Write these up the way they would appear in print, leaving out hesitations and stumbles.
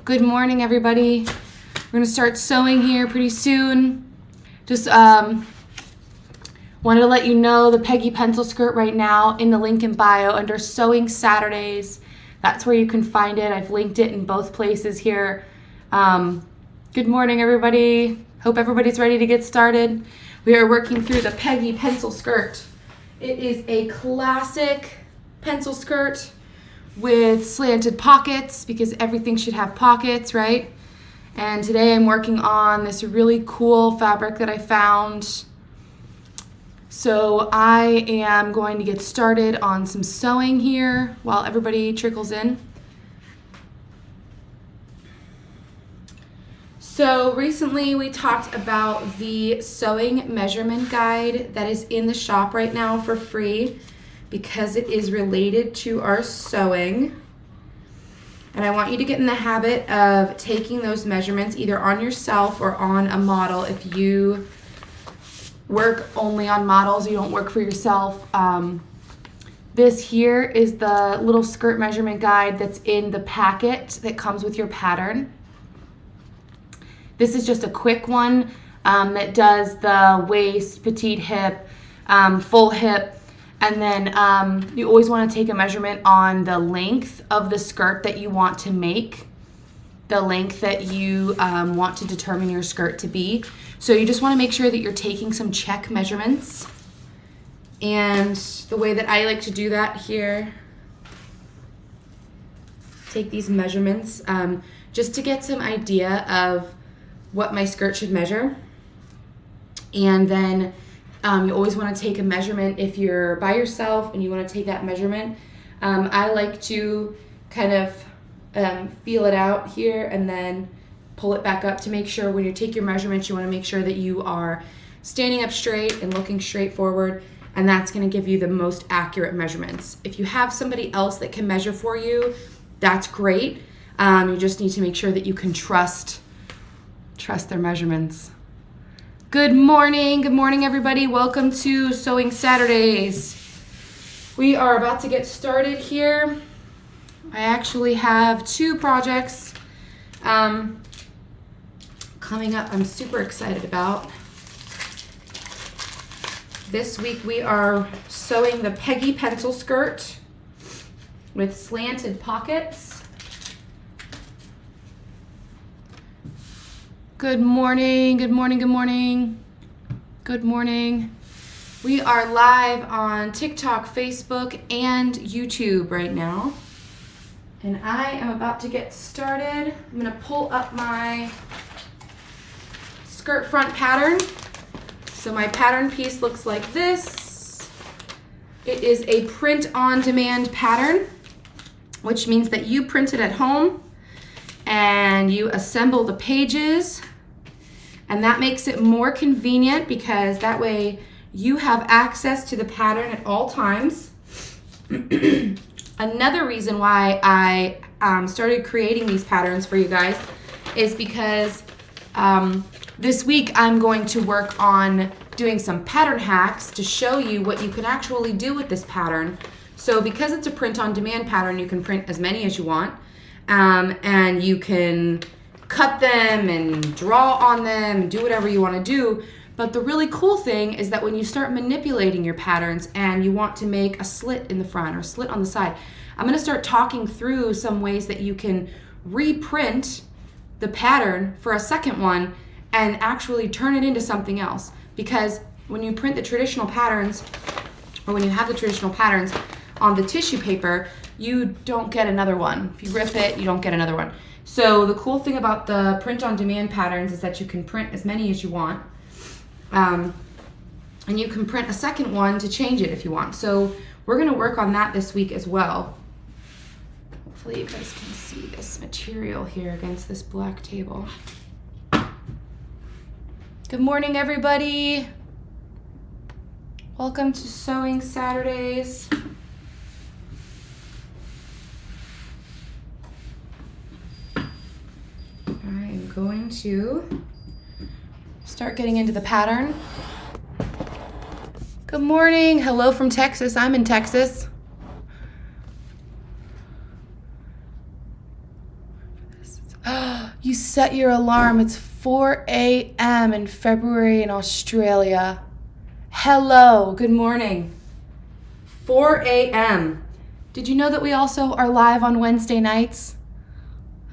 Good morning, everybody. We're going to start sewing here pretty soon. Just wanted to let you know the Peggy pencil skirt right now in the link in bio under Sewing Saturdays. That's where you can find it. I've linked it in both places here. Good morning, everybody. Hope everybody's ready to get started. We are working through the Peggy pencil skirt. It is a classic pencil skirt with slanted pockets because everything should have pockets, right? And today I'm working on this really cool fabric that I found. So I am going to get started on some sewing here while everybody trickles in. So recently we talked about the sewing measurement guide that is in the shop right now for free because it is related to our sewing. And I want you to get in the habit of taking those measurements either on yourself or on a model. If you work only on models, you don't work for yourself. This here is the little skirt measurement guide that's in the packet that comes with your pattern. This is just a quick one that does the waist, petite hip, full hip, and then you always want to take a measurement on the length of the skirt that you want to make, the length that you want to determine your skirt to be. So you just want to make sure that you're taking some check measurements. And the way that I like to do that here, take these measurements just to get some idea of what my skirt should measure. And then you always want to take a measurement if you're by yourself and you want to take that measurement. I like to kind of feel it out here and then pull it back up to make sure when you take your measurements, you want to make sure that you are standing up straight and looking straight forward, and that's going to give you the most accurate measurements. If you have somebody else that can measure for you, that's great. You just need to make sure that you can trust their measurements. Good morning everybody. Welcome to Sewing Saturdays. We are about to get started here. I actually have two projects coming up I'm super excited about. This week we are sewing the Peggy pencil skirt with slanted pockets. Good morning, good morning, good morning. Good morning. We are live on TikTok, Facebook, and YouTube right now. And I am about to get started. I'm gonna pull up my skirt front pattern. So my pattern piece looks like this. It is a print on demand pattern, which means that you print it at home and you assemble the pages, and that makes it more convenient because that way you have access to the pattern at all times. Another reason why I started creating these patterns for you guys is because this week I'm going to work on doing some pattern hacks to show you what you can actually do with this pattern. So because it's a print on demand pattern, you can print as many as you want. And you can cut them and draw on them and do whatever you want to do. But the really cool thing is that when you start manipulating your patterns and you want to make a slit in the front or a slit on the side, I'm going to start talking through some ways that you can reprint the pattern for a second one and actually turn it into something else. Because when you print the traditional patterns, or when you have the traditional patterns on the tissue paper, you don't get another one. If you rip it, you don't get another one. So the cool thing about the print on demand patterns is that you can print as many as you want. And you can print a second one to change it if you want. So we're gonna work on that this week as well. Hopefully you guys can see this material here against this black table. Good morning, everybody. Welcome to Sewing Saturdays. I'm going to start getting into the pattern. Good morning. Hello from Texas. I'm in Texas. You set your alarm. It's 4 a.m. in February in Australia. Hello, good morning. 4 a.m. Did you know that we also are live on Wednesday nights?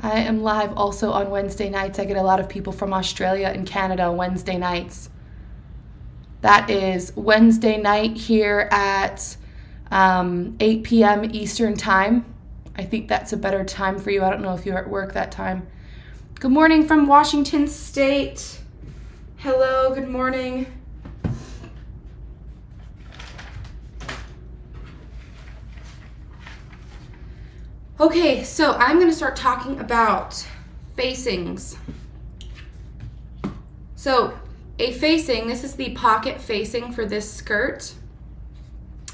I am live also on Wednesday nights. I get a lot of people from Australia and Canada Wednesday nights. That is Wednesday night here at 8 p.m. Eastern time. I think that's a better time for you. I don't know if you're at work that time. Good morning from Washington State. Hello, good morning. Okay, so I'm going to start talking about facings. So a facing, this is the pocket facing for this skirt,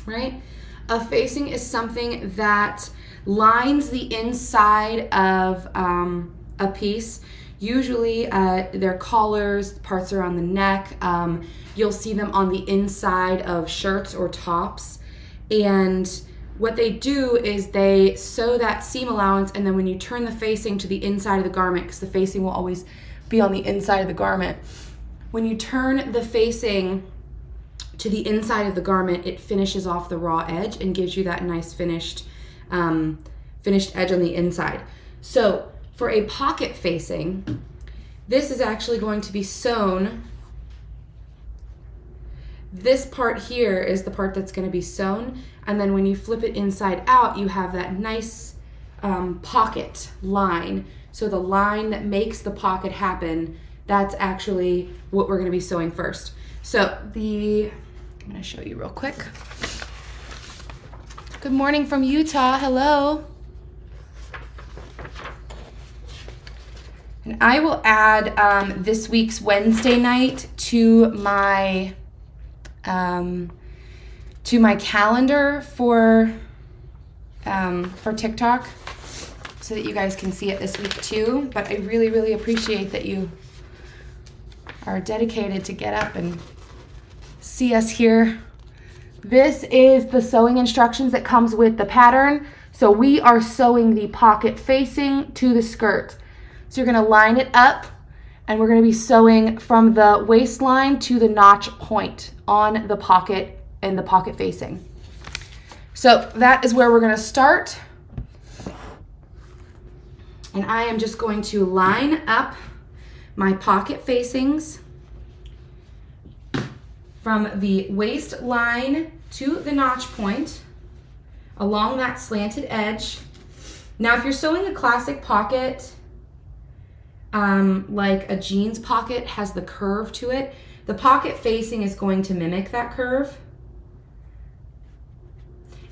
right? A facing is something that lines the inside of a piece. Usually their collars, parts around the neck. You'll see them on the inside of shirts or tops. And what they do is they sew that seam allowance, and then when you turn the facing to the inside of the garment, because the facing will always be on the inside of the garment, when you turn the facing to the inside of the garment, it finishes off the raw edge and gives you that nice finished edge on the inside. So for a pocket facing, this is actually going to be sewn. This part here is the part that's going to be sewn, and then when you flip it inside out, you have that nice pocket line. So the line that makes the pocket happen, that's actually what we're going to be sewing first. So I'm going to show you real quick. Good morning from Utah. Hello. And I will add this week's Wednesday night to my calendar for TikTok, so that you guys can see it this week too. But I really, really appreciate that you are dedicated to get up and see us here. This is the sewing instructions that comes with the pattern. So we are sewing the pocket facing to the skirt. So you're going to line it up, and we're going to be sewing from the waistline to the notch point on the pocket and the pocket facing. So that is where we're going to start. And I am just going to line up my pocket facings from the waistline to the notch point along that slanted edge. Now, if you're sewing a classic pocket, like a jeans pocket has the curve to it, the pocket facing is going to mimic that curve,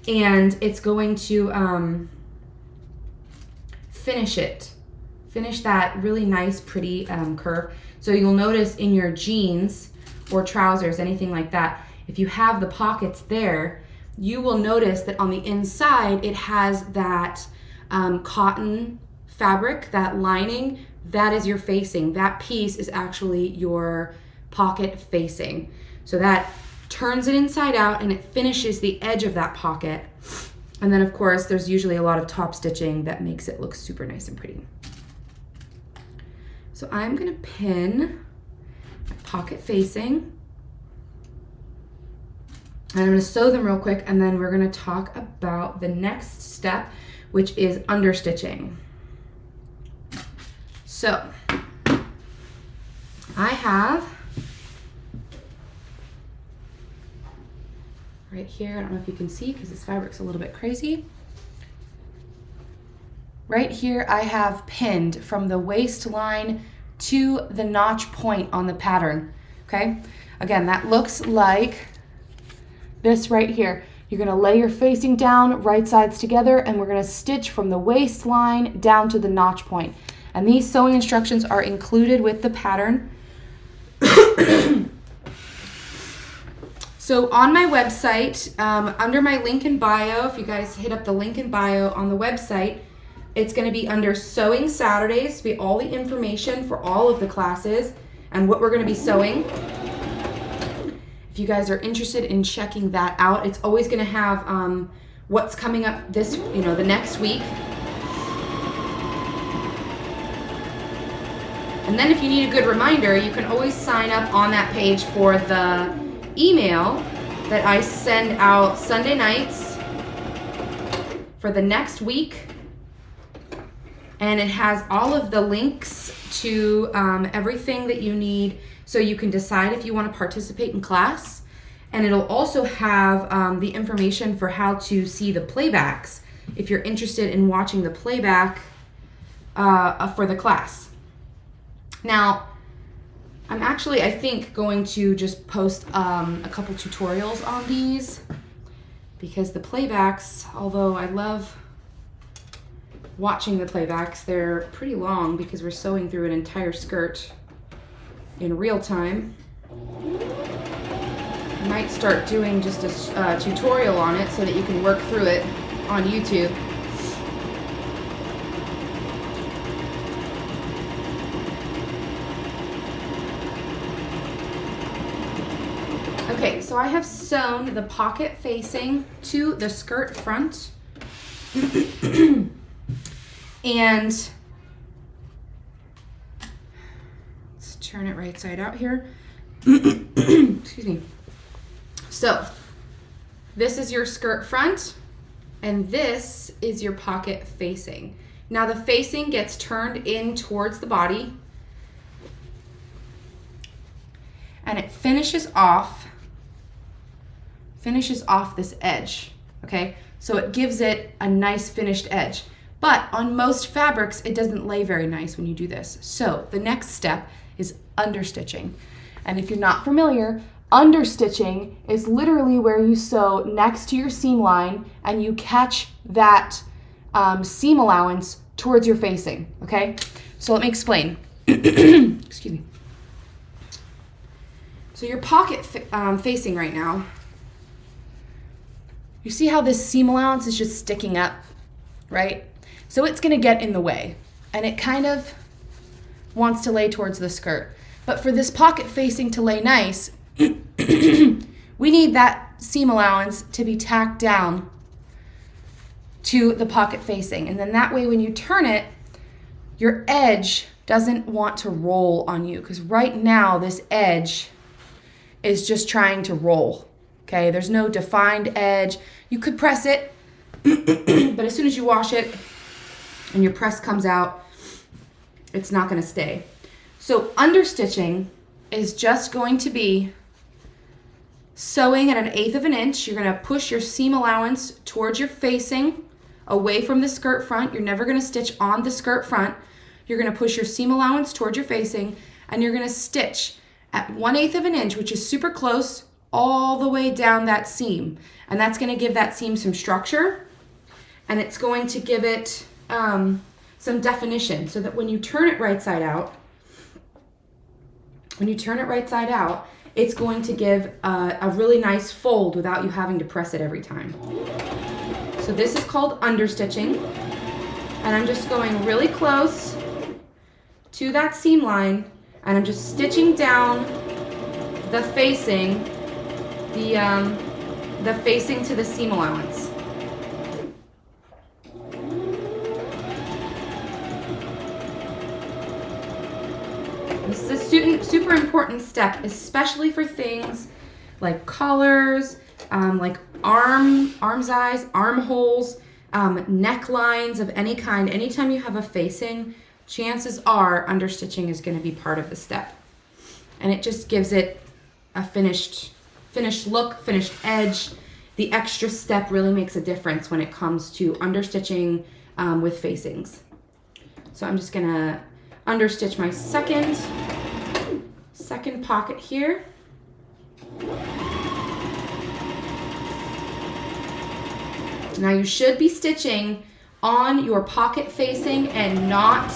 and it's going to finish that really nice, pretty curve. So you'll notice in your jeans or trousers, anything like that, if you have the pockets there, you will notice that on the inside it has that cotton fabric, that lining. That is your facing. That piece is actually your pocket facing. So that turns it inside out and it finishes the edge of that pocket. And then of course there's usually a lot of top stitching that makes it look super nice and pretty. So I'm gonna pin my pocket facing, and I'm gonna sew them real quick, and then we're gonna talk about the next step, which is understitching. So I have right here, I don't know if you can see because this fabric's a little bit crazy. Right here I have pinned from the waistline to the notch point on the pattern, okay? Again, that looks like this right here. You're gonna lay your facing down, right sides together, and we're gonna stitch from the waistline down to the notch point. And these sewing instructions are included with the pattern. So on my website, under my link in bio, if you guys hit up the link in bio on the website, it's going to be under Sewing Saturdays, be all the information for all of the classes and what we're going to be sewing. If you guys are interested in checking that out, it's always going to have what's coming up this, the next week. And then if you need a good reminder, you can always sign up on that page for the email that I send out Sunday nights for the next week. And it has all of the links to everything that you need so you can decide if you want to participate in class. And it'll also have the information for how to see the playbacks if you're interested in watching the playback for the class. Now, I'm actually, I think, going to just post a couple tutorials on these because the playbacks, although I love watching the playbacks, they're pretty long because we're sewing through an entire skirt in real time. I might start doing just a tutorial on it so that you can work through it on YouTube. Okay, so I have sewn the pocket facing to the skirt front. And let's turn it right side out here. Excuse me. So this is your skirt front and this is your pocket facing. Now the facing gets turned in towards the body and it finishes off this edge, okay? So it gives it a nice finished edge. But on most fabrics, it doesn't lay very nice when you do this. So the next step is understitching. And if you're not familiar, understitching is literally where you sew next to your seam line and you catch that seam allowance towards your facing, okay? So let me explain. Excuse me. So your pocket facing right now, you see how this seam allowance is just sticking up, right? So it's gonna get in the way and it kind of wants to lay towards the skirt. But for this pocket facing to lay nice, we need that seam allowance to be tacked down to the pocket facing. And then that way when you turn it, your edge doesn't want to roll on you because right now this edge is just trying to roll, okay? There's no defined edge. You could press it, but as soon as you wash it and your press comes out, it's not gonna stay. So understitching is just going to be sewing at 1/8 of an inch. You're gonna push your seam allowance towards your facing, away from the skirt front. You're never gonna stitch on the skirt front. You're gonna push your seam allowance towards your facing and you're gonna stitch at 1/8 of an inch, which is super close, all the way down that seam. And that's gonna give that seam some structure and it's going to give it some definition so that when you turn it right side out, it's going to give a really nice fold without you having to press it every time. So this is called understitching. And I'm just going really close to that seam line and I'm just stitching down the facing, the facing to the seam allowance. This is a super important step, especially for things like collars, like armscye, armholes, necklines of any kind. Anytime you have a facing, chances are understitching is going to be part of the step. And it just gives it a finished look, finished edge. The extra step really makes a difference when it comes to understitching with facings. So I'm just gonna understitch my second pocket here. Now you should be stitching on your pocket facing and not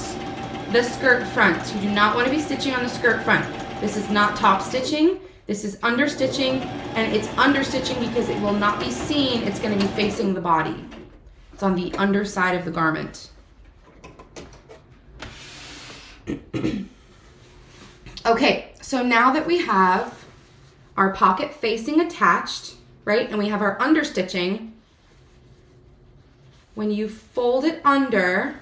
the skirt front. You do not want to be stitching on the skirt front. This is not top stitching. This is understitching, and it's understitching because it will not be seen. It's going to be facing the body. It's on the underside of the garment. Okay, so now that we have our pocket facing attached, right, and we have our understitching, when you fold it under,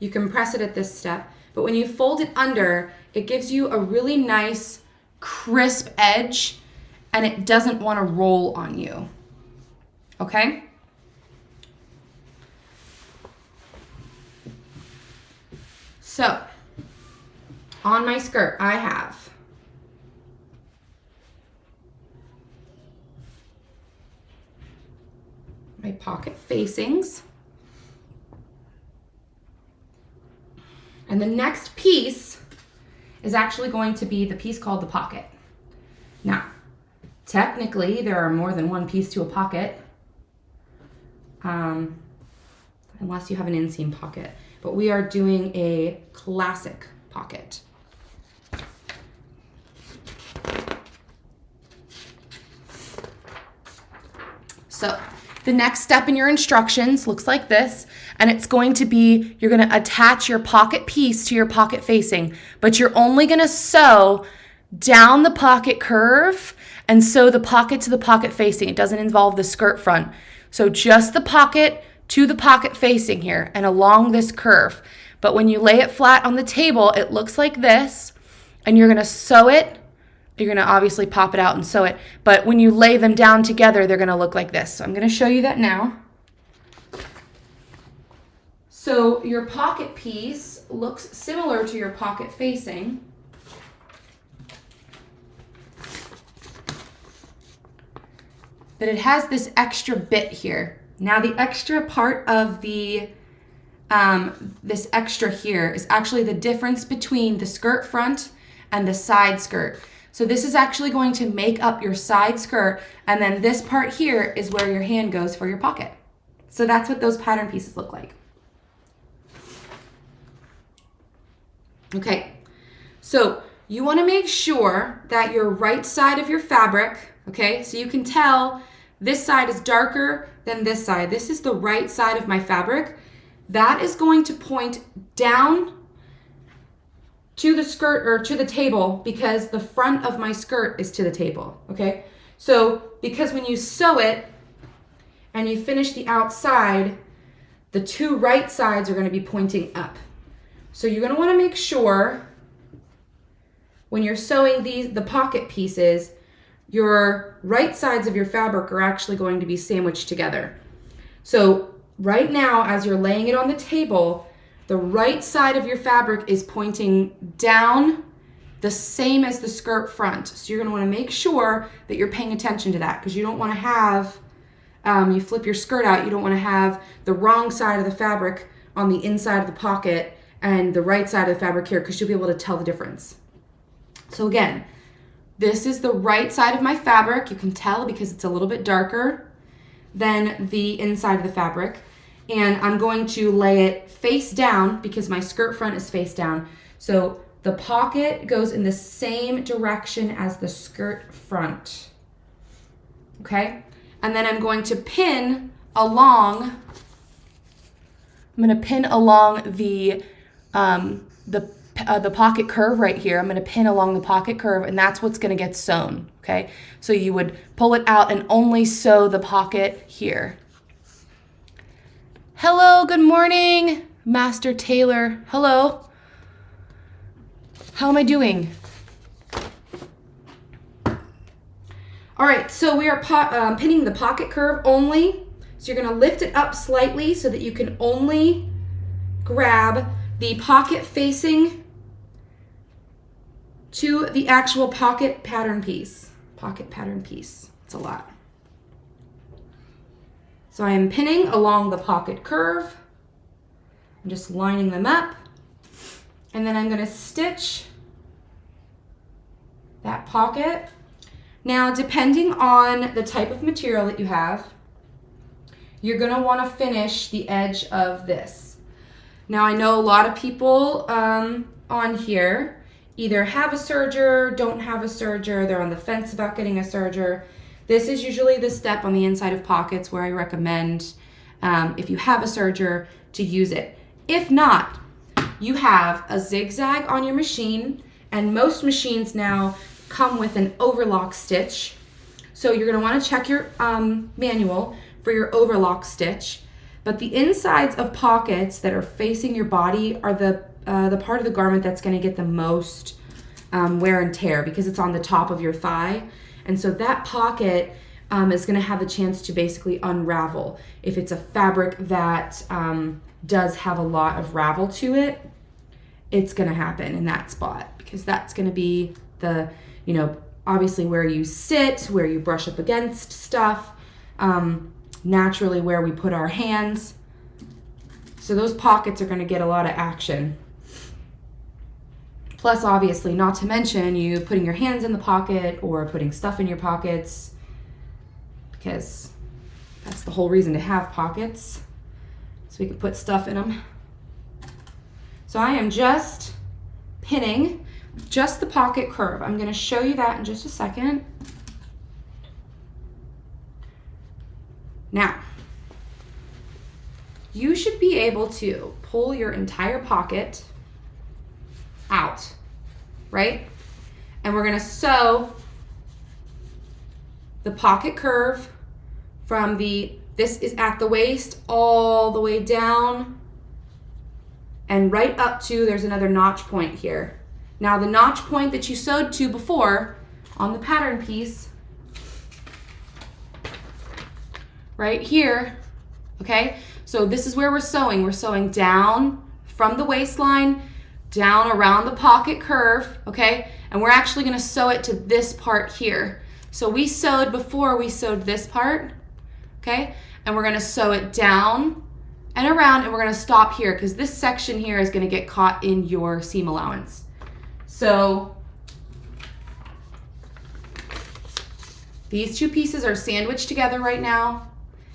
You can press it at this step, but when you fold it under, it gives you a really nice crisp edge and it doesn't want to roll on you. Okay? So, on my skirt, I have my pocket facings. And the next piece is actually going to be the piece called the pocket. Now, technically, there are more than one piece to a pocket, unless you have an inseam pocket. But we are doing a classic pocket. So the next step in your instructions looks like this, and it's going to be, you're going to attach your pocket piece to your pocket facing, but you're only going to sew down the pocket curve and sew the pocket to the pocket facing. It doesn't involve the skirt front. So just the pocket to the pocket facing here and along this curve. But when you lay it flat on the table, it looks like this, and you're going to sew it. You're going to obviously pop it out and sew it, but when you lay them down together, they're going to look like this. So I'm going to show you that now. So your pocket piece looks similar to your pocket facing. But it has this extra bit here. Now the extra part of the this extra here is actually the difference between the skirt front and the side skirt. So this is actually going to make up your side skirt, and then this part here is where your hand goes for your pocket. So that's what those pattern pieces look like. Okay, so you want to make sure that your right side of your fabric, okay, so you can tell this side is darker than this side. This is the right side of my fabric. That is going to point down to the skirt or to the table because the front of my skirt is to the table, okay? So because when you sew it and you finish the outside, the two right sides are going to be pointing up. So you're going to want to make sure when you're sewing the pocket pieces, your right sides of your fabric are actually going to be sandwiched together. So right now, as you're laying it on the table, the right side of your fabric is pointing down the same as the skirt front. So you're going to want to make sure that you're paying attention to that because you don't want to have, you flip your skirt out, you don't want to have the wrong side of the fabric on the inside of the pocket and the right side of the fabric here because you'll be able to tell the difference. So again, this is the right side of my fabric. You can tell because it's a little bit darker than the inside of the fabric. And I'm going to lay it face down because my skirt front is face down. So the pocket goes in the same direction as the skirt front. Okay? And then I'm going to pin along, the pocket curve right here. I'm going to pin along the pocket curve, and that's what's going to get sewn, okay? So you would pull it out and only sew the pocket here. Hello, good morning, Master Taylor. Hello. How am I doing? All right, so we are pinning the pocket curve only. So you're going to lift it up slightly so that you can only grab the pocket facing to the actual pocket pattern piece. Pocket pattern piece. It's a lot. So I am pinning along the pocket curve. I'm just lining them up. And then I'm going to stitch that pocket. Now, depending on the type of material that you have, you're going to want to finish the edge of this. Now, I know a lot of people on here either have a serger, don't have a serger, they're on the fence about getting a serger. This is usually the step on the inside of pockets where I recommend, if you have a serger, to use it. If not, you have a zigzag on your machine, and most machines now come with an overlock stitch. So you're going to want to check your manual for your overlock stitch. But the insides of pockets that are facing your body are the part of the garment that's going to get the most wear and tear because it's on the top of your thigh. And so that pocket is going to have a chance to basically unravel. If it's a fabric that does have a lot of ravel to it, it's going to happen in that spot because that's going to be the, you know, obviously where you sit, where you brush up against stuff, naturally where we put our hands. So those pockets are going to get a lot of action. Plus, obviously, not to mention you putting your hands in the pocket or putting stuff in your pockets, because that's the whole reason to have pockets, so we can put stuff in them. So I am just pinning just the pocket curve. I'm going to show you that in just a second. Now, you should be able to pull your entire pocket out, right? And we're going to sew the pocket curve from this is at the waist all the way down and right up to, there's another notch point here. Now the notch point that you sewed to before on the pattern piece, right here, okay? So this is where we're sewing. We're sewing down from the waistline, down around the pocket curve, okay? And we're actually gonna sew it to this part here. So we sewed before, we sewed this part, okay? And we're gonna sew it down and around, and we're gonna stop here because this section here is gonna get caught in your seam allowance. So these two pieces are sandwiched together right now,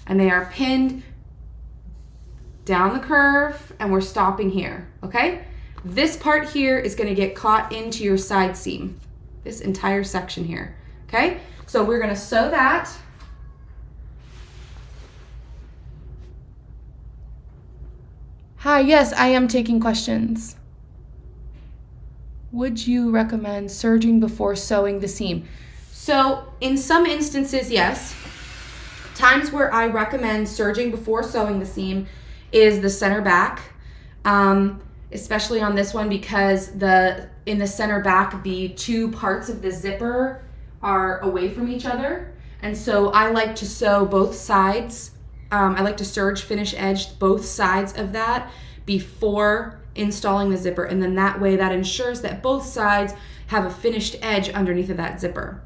and they are pinned down the curve, and we're stopping here, okay? This part here is gonna get caught into your side seam, this entire section here, okay? So we're gonna sew that. Hi, yes, I am taking questions. Would you recommend serging before sewing the seam? So in some instances, yes. Times where I recommend serging before sewing the seam is the center back, especially on this one because in the center back, the two parts of the zipper are away from each other. And so I like to sew both sides. I like to serge finish edge both sides of that before installing the zipper. And then that way that ensures that both sides have a finished edge underneath of that zipper.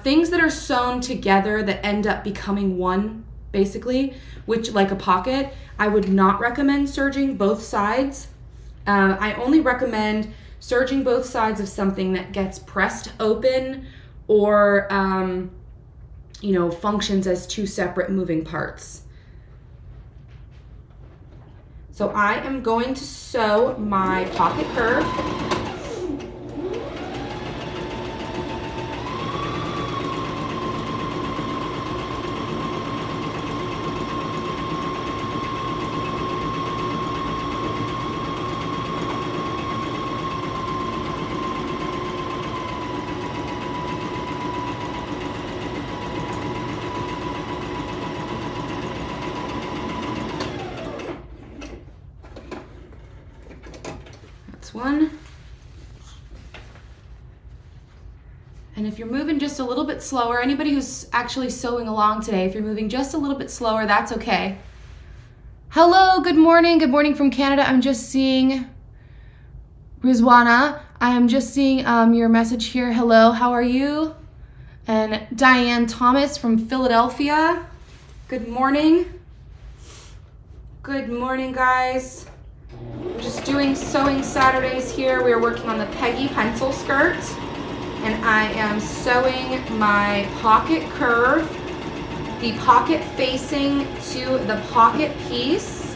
Things that are sewn together that end up becoming one, basically, which like a pocket, I would not recommend serging both sides. I only recommend serging both sides of something that gets pressed open or functions as two separate moving parts. So I am going to sew my pocket curve. One. And if you're moving just a little bit slower, anybody who's actually sewing along today, if you're moving just a little bit slower, that's okay. Hello, good morning from Canada. I'm just seeing Rizwana. I am just seeing your message here. Hello, how are you? And Diane Thomas from Philadelphia. Good morning. Good morning, guys. We're just doing sewing Saturdays here. We're working on the Peggy pencil skirt, and I am sewing my pocket curve, the pocket facing to the pocket piece.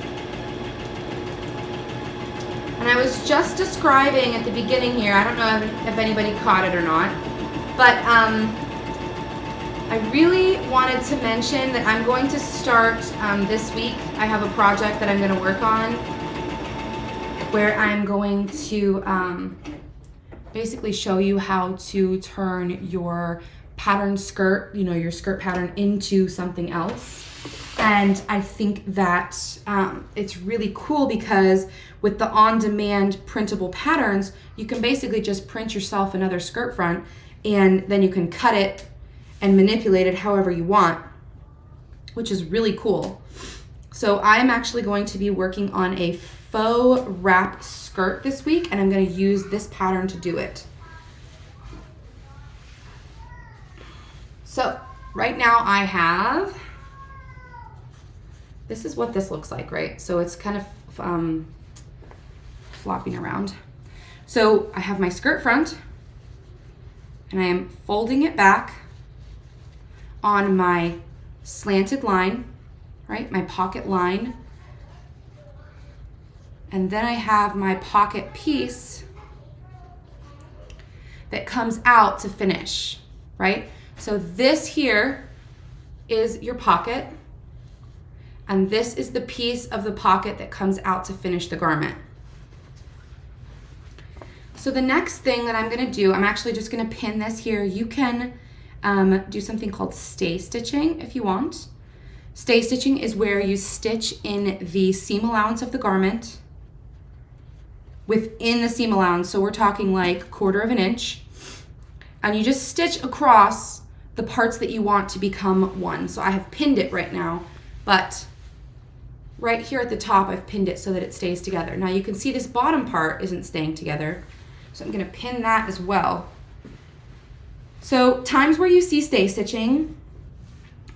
And I was just describing at the beginning here, I don't know if anybody caught it or not, but I really wanted to mention that I'm going to start this week. I have a project that I'm going to work on where I'm going to basically show you how to turn your pattern skirt, your skirt pattern into something else. And I think that it's really cool because with the on-demand printable patterns, you can basically just print yourself another skirt front and then you can cut it and manipulate it however you want, which is really cool. So I'm actually going to be working on a faux wrap skirt this week, and I'm going to use this pattern to do it. So right now I have, this is what this looks like, right? So it's kind of flopping around. So I have my skirt front and I am folding it back on my slanted line, right? My pocket line. And then I have my pocket piece that comes out to finish, right? So this here is your pocket, and this is the piece of the pocket that comes out to finish the garment. So the next thing that I'm gonna do, I'm actually just gonna pin this here. You can do something called stay stitching if you want. Stay stitching is where you stitch in the seam allowance of the garment within the seam allowance. So we're talking like 1/4 of an inch, and you just stitch across the parts that you want to become one. So I have pinned it right now, but right here at the top, I've pinned it so that it stays together. Now you can see this bottom part isn't staying together, so I'm gonna pin that as well. So times where you see stay stitching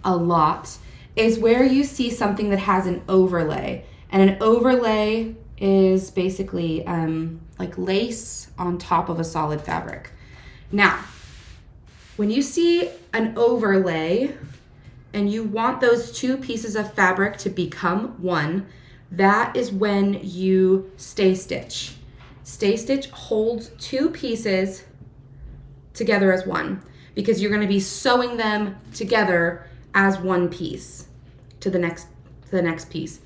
a lot is where you see something that has an overlay, and an overlay is basically like lace on top of a solid fabric. Now, when you see an overlay and you want those two pieces of fabric to become one, that is when you stay stitch. Stay stitch holds two pieces together as one because you're going to be sewing them together as one piece to the next piece.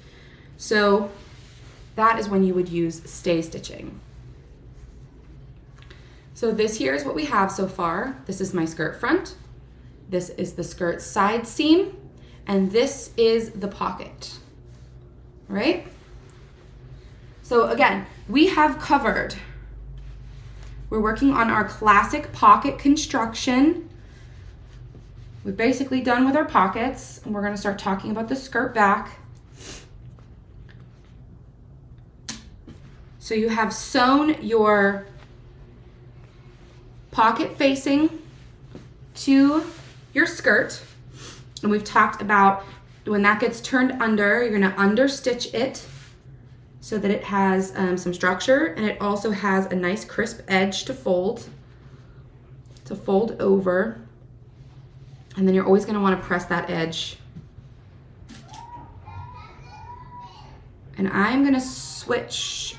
So that is when you would use stay stitching. So this here is what we have so far. This is my skirt front. This is the skirt side seam, and this is the pocket, all right? So again, we have covered, we're working on our classic pocket construction. We're basically done with our pockets, and we're gonna start talking about the skirt back. So you have sewn your pocket facing to your skirt, and we've talked about when that gets turned under, you're gonna understitch it so that it has some structure, and it also has a nice crisp edge to fold over, and then you're always gonna wanna press that edge. And I'm gonna switch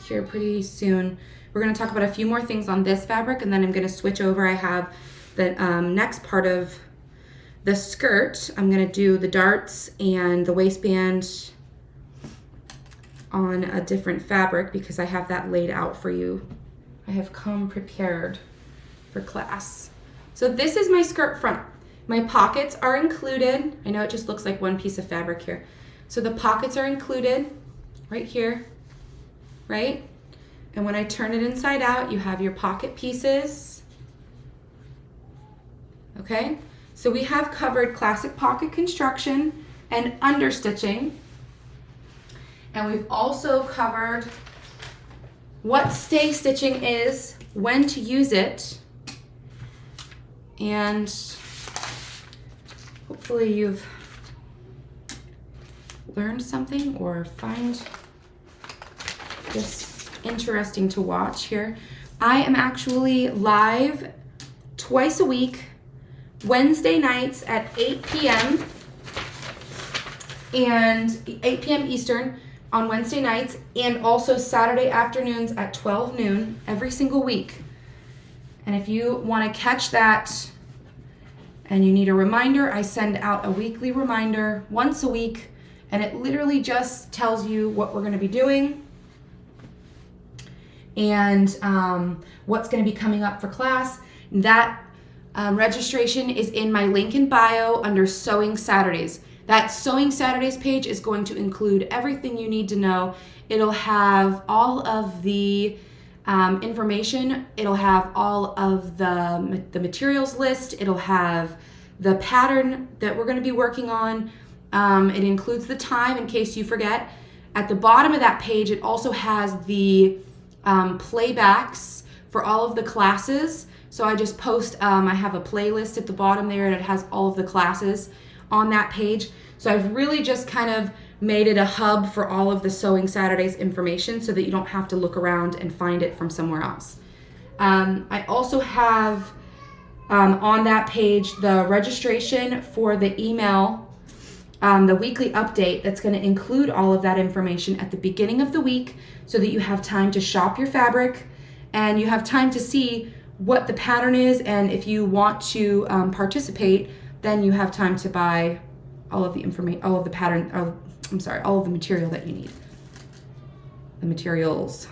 here pretty soon. We're gonna talk about a few more things on this fabric, and then I'm gonna switch over. I have the next part of the skirt. I'm gonna do the darts and the waistband on a different fabric because I have that laid out for you. I have come prepared for class. So this is my skirt front. My pockets are included. I know it just looks like one piece of fabric here. So the pockets are included right here, right? And when I turn it inside out, you have your pocket pieces. Okay, so we have covered classic pocket construction and understitching. And we've also covered what stay stitching is, when to use it, and hopefully you've learned something or find this interesting to watch here. I am actually live twice a week, Wednesday nights at 8 p.m. and 8 p.m. Eastern on Wednesday nights, and also Saturday afternoons at 12 noon every single week. And if you want to catch that and you need a reminder, I send out a weekly reminder once a week, and it literally just tells you what we're going to be doing and what's going to be coming up for class. That registration is in my link in bio under Sewing Saturdays. That Sewing Saturdays page is going to include everything you need to know. It'll have all of the information. It'll have all of the materials list. It'll have the pattern that we're going to be working on. It includes the time in case you forget. At the bottom of that page, it also has the playbacks for all of the classes. So I just post, I have a playlist at the bottom there, and it has all of the classes on that page. So I've really just kind of made it a hub for all of the Sewing Saturdays information so that you don't have to look around and find it from somewhere else. I also have on that page the registration for the email, the weekly update that's going to include all of that information at the beginning of the week so that you have time to shop your fabric and you have time to see what the pattern is, and if you want to participate, then you have time to buy all of the information, all of the pattern, all of the material that you need. The materials.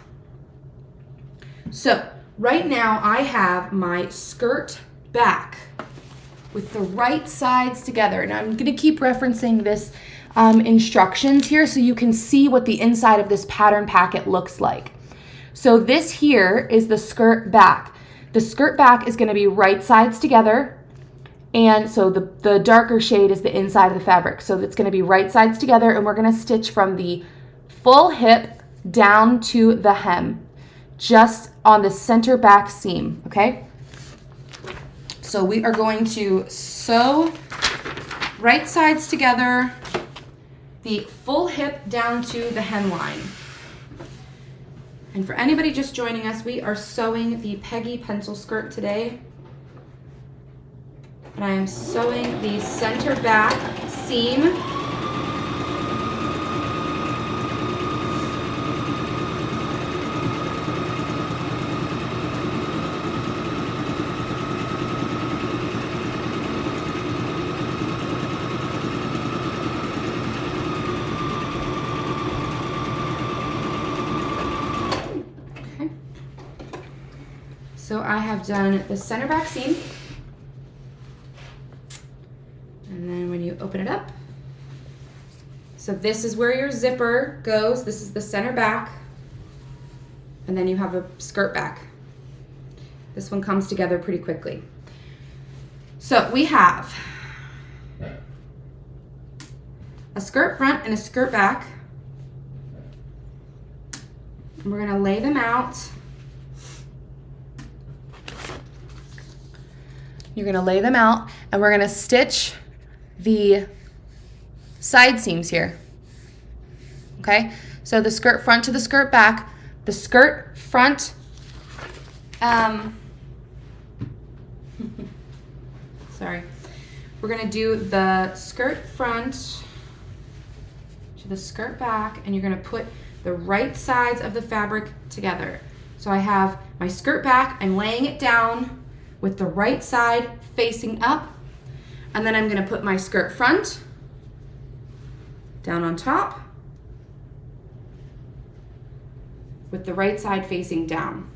So right now I have my skirt back with the right sides together, and I'm going to keep referencing this instructions here so you can see what the inside of this pattern packet looks like. So this here is the skirt back. The skirt back is going to be right sides together, and so the darker shade is the inside of the fabric. So it's going to be right sides together, and we're going to stitch from the full hip down to the hem, just on the center back seam, okay? So we are going to sew right sides together, the full hip down to the hemline. And for anybody just joining us, we are sewing the Peggy pencil skirt today. And I am sewing the center back seam. So I have done the center back seam, and then when you open it up, so this is where your zipper goes, this is the center back, and then you have a skirt back. This one comes together pretty quickly. So we have a skirt front and a skirt back, and we're gonna lay them out. You're gonna lay them out, and we're gonna stitch the side seams here, okay? So the skirt front to the skirt back, the skirt front, sorry. We're gonna do the skirt front to the skirt back, and you're gonna put the right sides of the fabric together. So I have my skirt back, I'm laying it down with the right side facing up, and then I'm going to put my skirt front down on top with the right side facing down.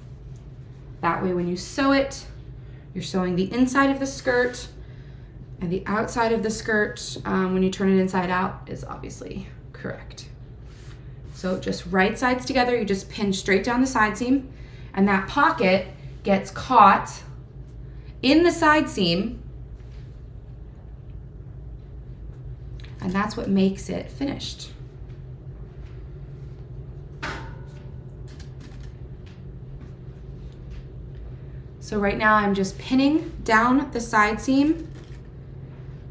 That way when you sew it, you're sewing the inside of the skirt, and the outside of the skirt, when you turn it inside out, is obviously correct. So just right sides together, you just pin straight down the side seam, and that pocket gets caught in the side seam, and that's what makes it finished. So right now I'm just pinning down the side seam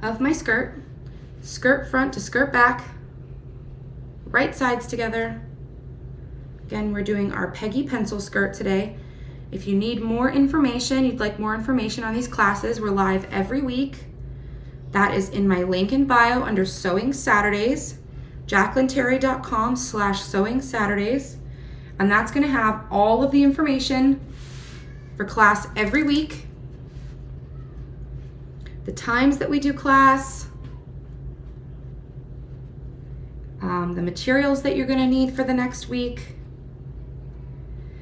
of my skirt, skirt front to skirt back, right sides together. Again, we're doing our Peggy pencil skirt today. If you need more information, you'd like more information on these classes, we're live every week. That is in my link in bio under Sewing Saturdays, jacquelineterry.com/Sewing Saturdays. And that's gonna have all of the information for class every week, the times that we do class, the materials that you're gonna need for the next week.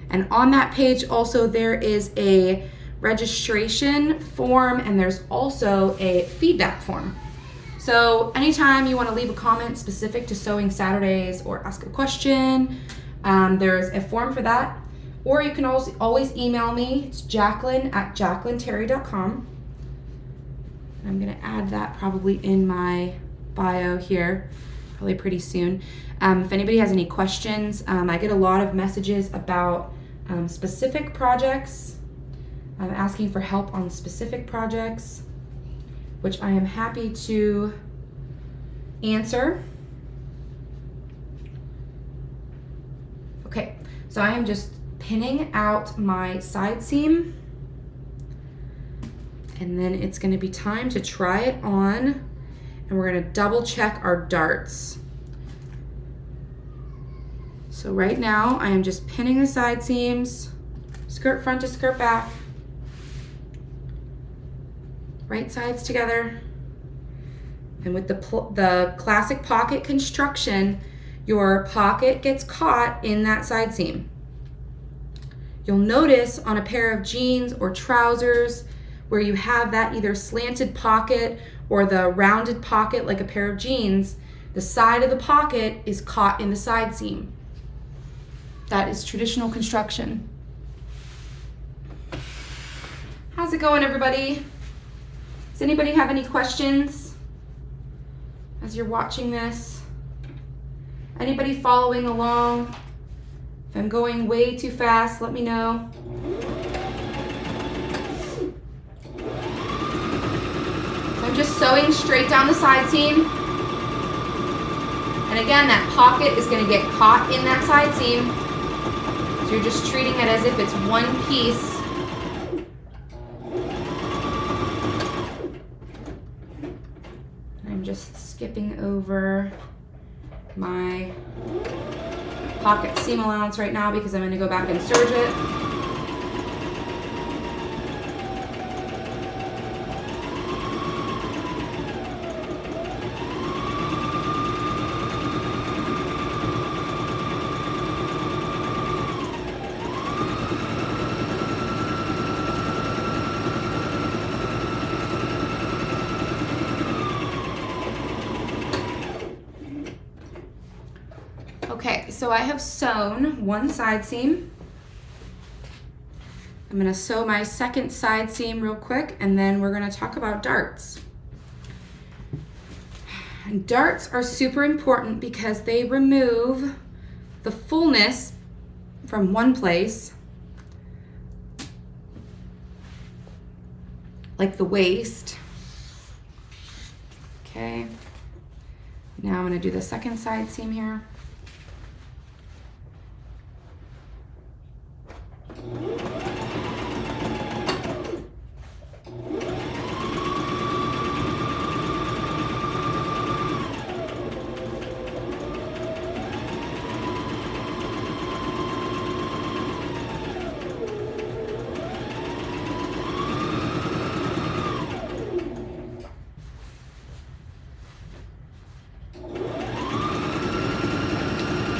And on that page also there is a registration form, and there's also a feedback form. So anytime you want to leave a comment specific to Sewing Saturdays or ask a question, there's a form for that. Or you can always email me. It's Jacqueline@jacquelineterry.com. I'm going to add that probably in my bio here, probably pretty soon. If anybody has any questions, I get a lot of messages about specific projects. I'm asking for help on specific projects, which I am happy to answer. Okay, so I am just pinning out my side seam, and then it's going to be time to try it on, and we're going to double check our darts. So right now I am just pinning the side seams, skirt front to skirt back, right sides together. And with the classic pocket construction, your pocket gets caught in that side seam. You'll notice on a pair of jeans or trousers where you have that either slanted pocket or the rounded pocket like a pair of jeans, the side of the pocket is caught in the side seam. That is traditional construction. How's it going, everybody? Does anybody have any questions as you're watching this? Anybody following along? If I'm going way too fast, let me know. So I'm just sewing straight down the side seam. And again, that pocket is going to get caught in that side seam. So you're just treating it as if it's one piece. I'm just skipping over my pocket seam allowance right now because I'm going to go back and serge it. Okay, so I have sewn one side seam. I'm going to sew my second side seam real quick, and then we're going to talk about darts. And darts are super important because they remove the fullness from one place, like the waist. Okay, now I'm going to do the second side seam here.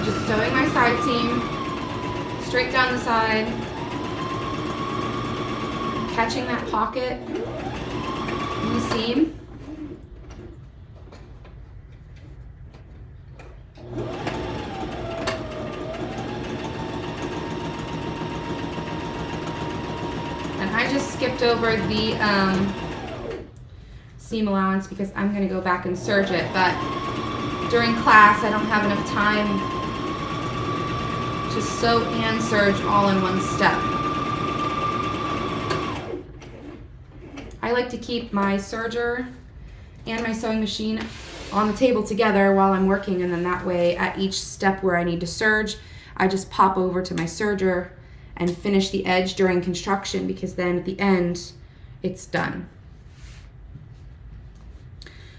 Just sewing my side seam straight down the side, catching that pocket in the seam. And I just skipped over the seam allowance because I'm going to go back and serge it, but during class I don't have enough time to sew and serge all in one step. I like to keep my serger and my sewing machine on the table together while I'm working, and then that way at each step where I need to serge, I just pop over to my serger and finish the edge during construction, because then at the end it's done.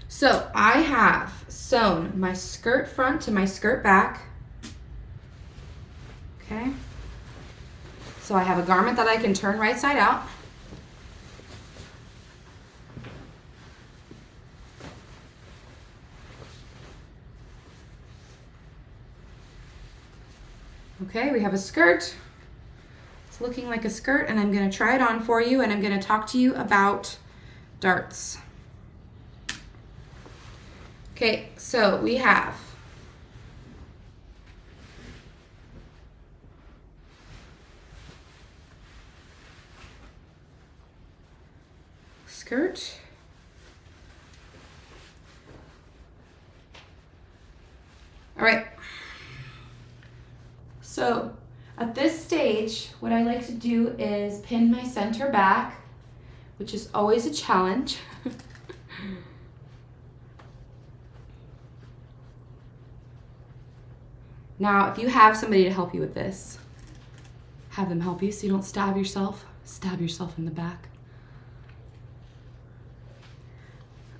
So I have sewn my skirt front to my skirt back. Okay, so I have a garment that I can turn right side out. Okay, we have a skirt. It's looking like a skirt, and I'm going to try it on for you, and I'm going to talk to you about darts. Okay, so we have skirt, all right, so at this stage, what I like to do is pin my center back, which is always a challenge. Now, if you have somebody to help you with this, have them help you so you don't stab yourself in the back.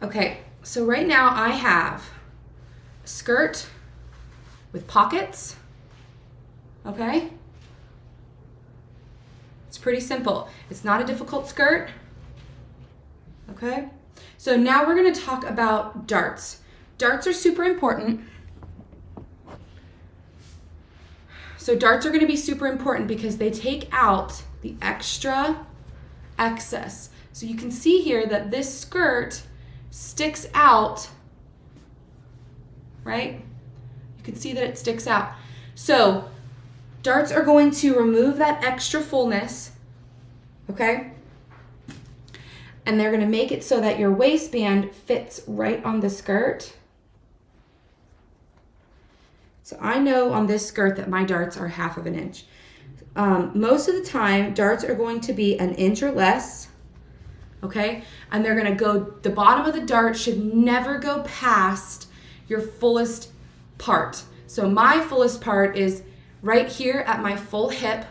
Okay, so right now I have a skirt with pockets, okay? It's pretty simple. It's not a difficult skirt, okay? So now we're gonna talk about darts. Darts are super important. So darts are gonna be super important because they take out the extra excess. So you can see here that this skirt sticks out, right? You can see that it sticks out. So darts are going to remove that extra fullness, okay? And they're gonna make it so that your waistband fits right on the skirt. So I know on this skirt that my darts are 1/2 of an inch. Most of the time, darts are going to be 1 inch or less, okay? And they're gonna go, the bottom of the dart should never go past your fullest part. So my fullest part is right here at my full hip,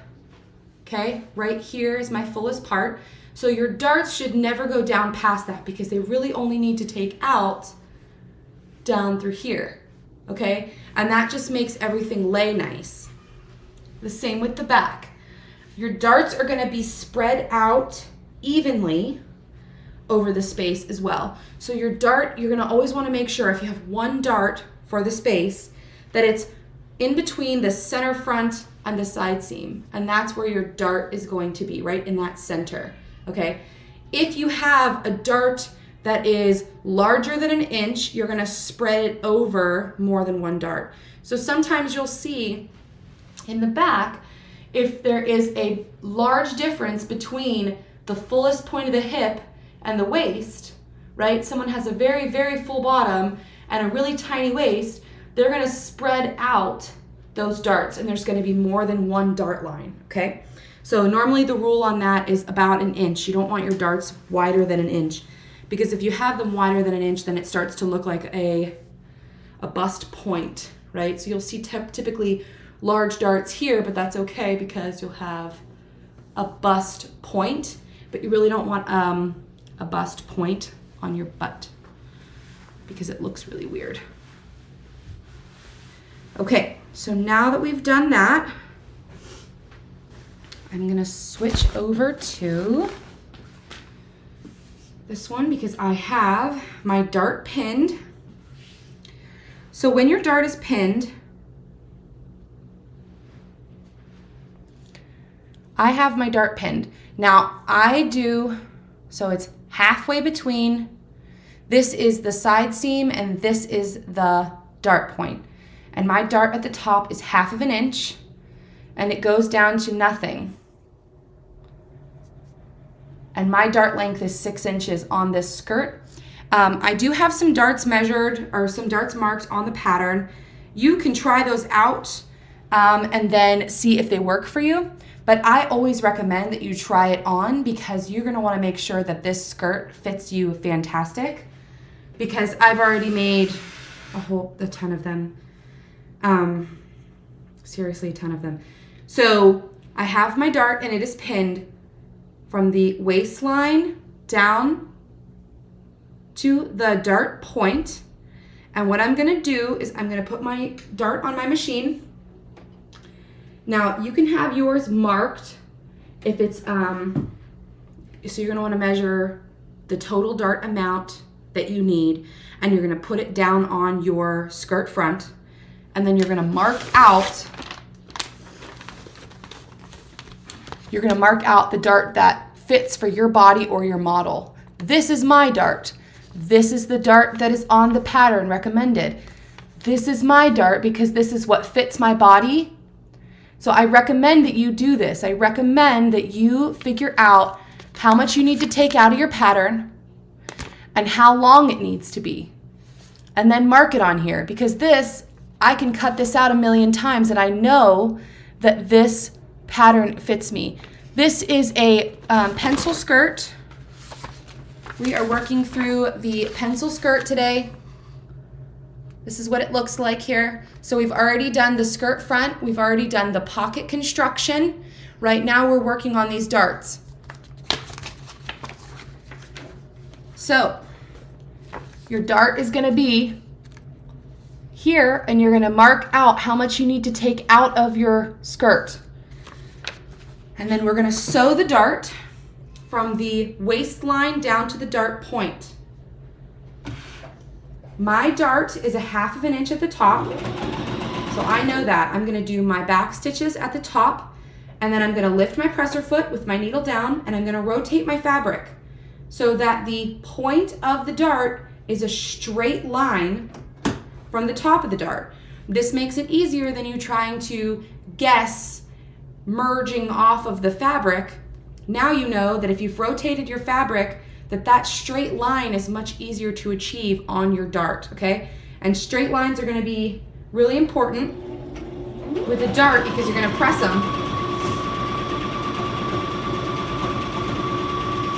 okay? Right here is my fullest part. So your darts should never go down past that because they really only need to take out down through here, okay? And that just makes everything lay nice. The same with the back. Your darts are gonna be spread out evenly over the space as well. So your dart, you're gonna always wanna make sure if you have one dart for the space, that it's in between the center front and the side seam. And that's where your dart is going to be, right in that center, okay? If you have a dart that is larger than 1 inch, you're gonna spread it over more than one dart. So sometimes you'll see in the back, if there is a large difference between the fullest point of the hip and the waist, right? Someone has a very, very full bottom and a really tiny waist, they're gonna spread out those darts and there's gonna be more than one dart line, okay? So normally the rule on that is about 1 inch. You don't want your darts wider than 1 inch because if you have them wider than 1 inch, then it starts to look like a bust point, right? So you'll see typically large darts here, but that's okay because you'll have a bust point, but you really don't want a bust point on your butt because it looks really weird. Okay, so now that we've done that, I'm gonna switch over to this one because I have my dart pinned. So when your dart is pinned, I have my dart pinned. Now so it's halfway between, this is the side seam and this is the dart point. And my dart at the top is 1/2 of an inch and it goes down to nothing. And my dart length is 6 inches on this skirt. I do have some darts measured or some darts marked on the pattern. You can try those out and then see if they work for you. But I always recommend that you try it on because you're gonna wanna make sure that this skirt fits you fantastic because I've already made a ton of them. Seriously, a ton of them. So I have my dart and it is pinned from the waistline down to the dart point. And what I'm gonna do is I'm gonna put my dart on my machine. Now you can have yours marked if it's, so you're gonna wanna measure the total dart amount that you need and you're gonna put it down on your skirt front and then you're gonna mark out the dart that fits for your body or your model. This is my dart. This is the dart that is on the pattern recommended. This is my dart because this is what fits my body. So I recommend that you do this. I recommend that you figure out how much you need to take out of your pattern and how long it needs to be. And then mark it on here, because this, I can cut this out a million times and I know that this pattern fits me. This is a pencil skirt. We are working through the pencil skirt today. This is what it looks like here. So we've already done the skirt front. We've already done the pocket construction. Right now we're working on these darts. So your dart is gonna be here, and you're gonna mark out how much you need to take out of your skirt. And then we're gonna sew the dart from the waistline down to the dart point. My dart is 1/2 inch at the top, so I know that. I'm gonna do my back stitches at the top, and then I'm gonna lift my presser foot with my needle down, and I'm gonna rotate my fabric so that the point of the dart is a straight line from the top of the dart. This makes it easier than you trying to guess merging off of the fabric. Now you know that if you've rotated your fabric, that straight line is much easier to achieve on your dart, okay? And straight lines are gonna be really important with a dart because you're gonna press them.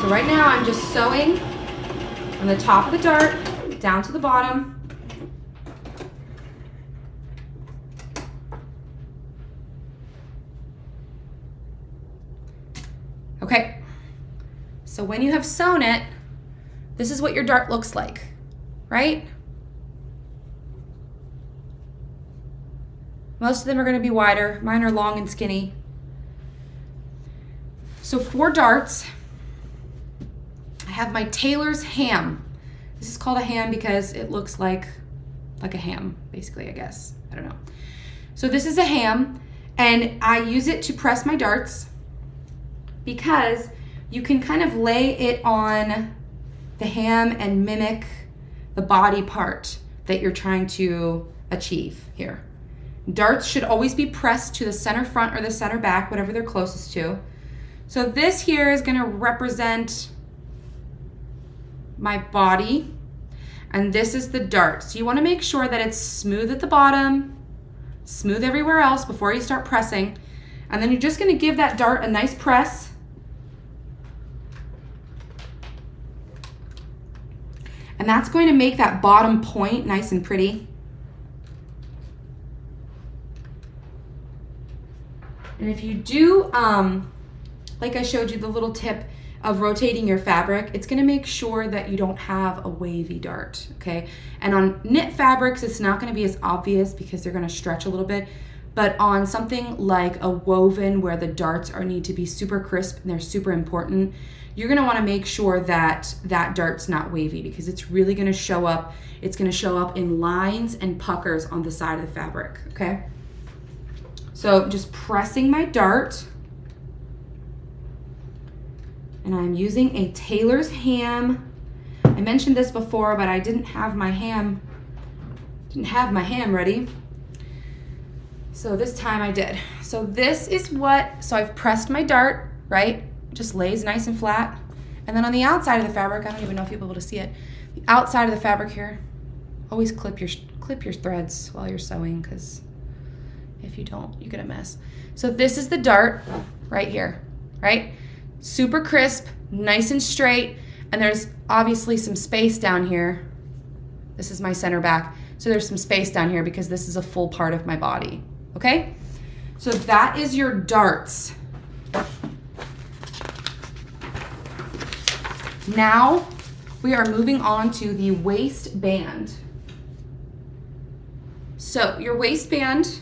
So right now I'm just sewing from the top of the dart down to the bottom. Okay. So when you have sewn it, this is what your dart looks like, right? Most of them are going to be wider. Mine are long and skinny. So for darts, I have my tailor's ham. This is called a ham because it looks like a ham, basically, I guess. I don't know. So this is a ham, and I use it to press my darts because you can kind of lay it on the ham and mimic the body part that you're trying to achieve here. Darts should always be pressed to the center front or the center back, whatever they're closest to. So this here is gonna represent my body, and this is the dart. So you wanna make sure that it's smooth at the bottom, smooth everywhere else before you start pressing. And then you're just gonna give that dart a nice press. And that's going to make that bottom point nice and pretty. And if you do, like I showed you, the little tip of rotating your fabric, it's gonna make sure that you don't have a wavy dart, okay? And on knit fabrics, it's not gonna be as obvious because they're gonna stretch a little bit, but on something like a woven where the darts need to be super crisp and they're super important, you're gonna wanna make sure that that dart's not wavy because it's really gonna show up. It's gonna show up in lines and puckers on the side of the fabric, okay? So just pressing my dart, and I'm using a tailor's ham. I mentioned this before, but I didn't have my ham ready. So this time I did. So this is so I've pressed my dart, right? Just lays nice and flat. And then on the outside of the fabric, I don't even know if you'll be able to see it. The outside of the fabric here, always clip your threads while you're sewing, because if you don't, you get a mess. So this is the dart right here, right? Super crisp, nice and straight, and there's obviously some space down here. This is my center back. So there's some space down here because this is a full part of my body, okay? So that is your darts. Now we are moving on to the waistband. So your waistband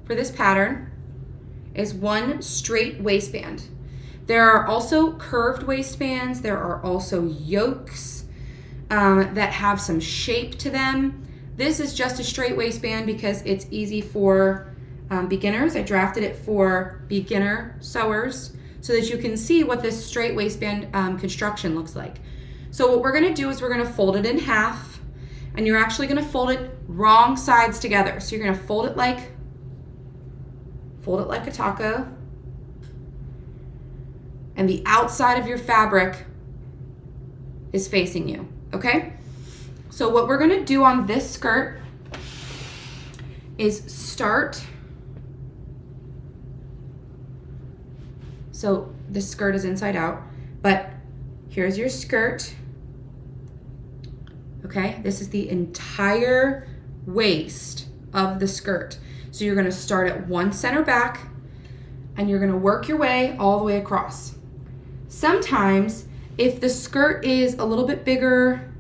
for this pattern is one straight waistband. There are also curved waistbands. There are also yokes that have some shape to them. This is just a straight waistband because it's easy for beginners. I drafted it for beginner sewers so that you can see what this straight waistband construction looks like. So what we're gonna do is we're gonna fold it in half, and you're actually gonna fold it wrong sides together. So you're gonna fold it like a taco, and the outside of your fabric is facing you, okay? So what we're gonna do on this skirt is start, so the skirt is inside out, but here's your skirt, okay? This is the entire waist of the skirt. So you're gonna start at one center back, and you're gonna work your way all the way across. Sometimes, if the skirt is a little bit bigger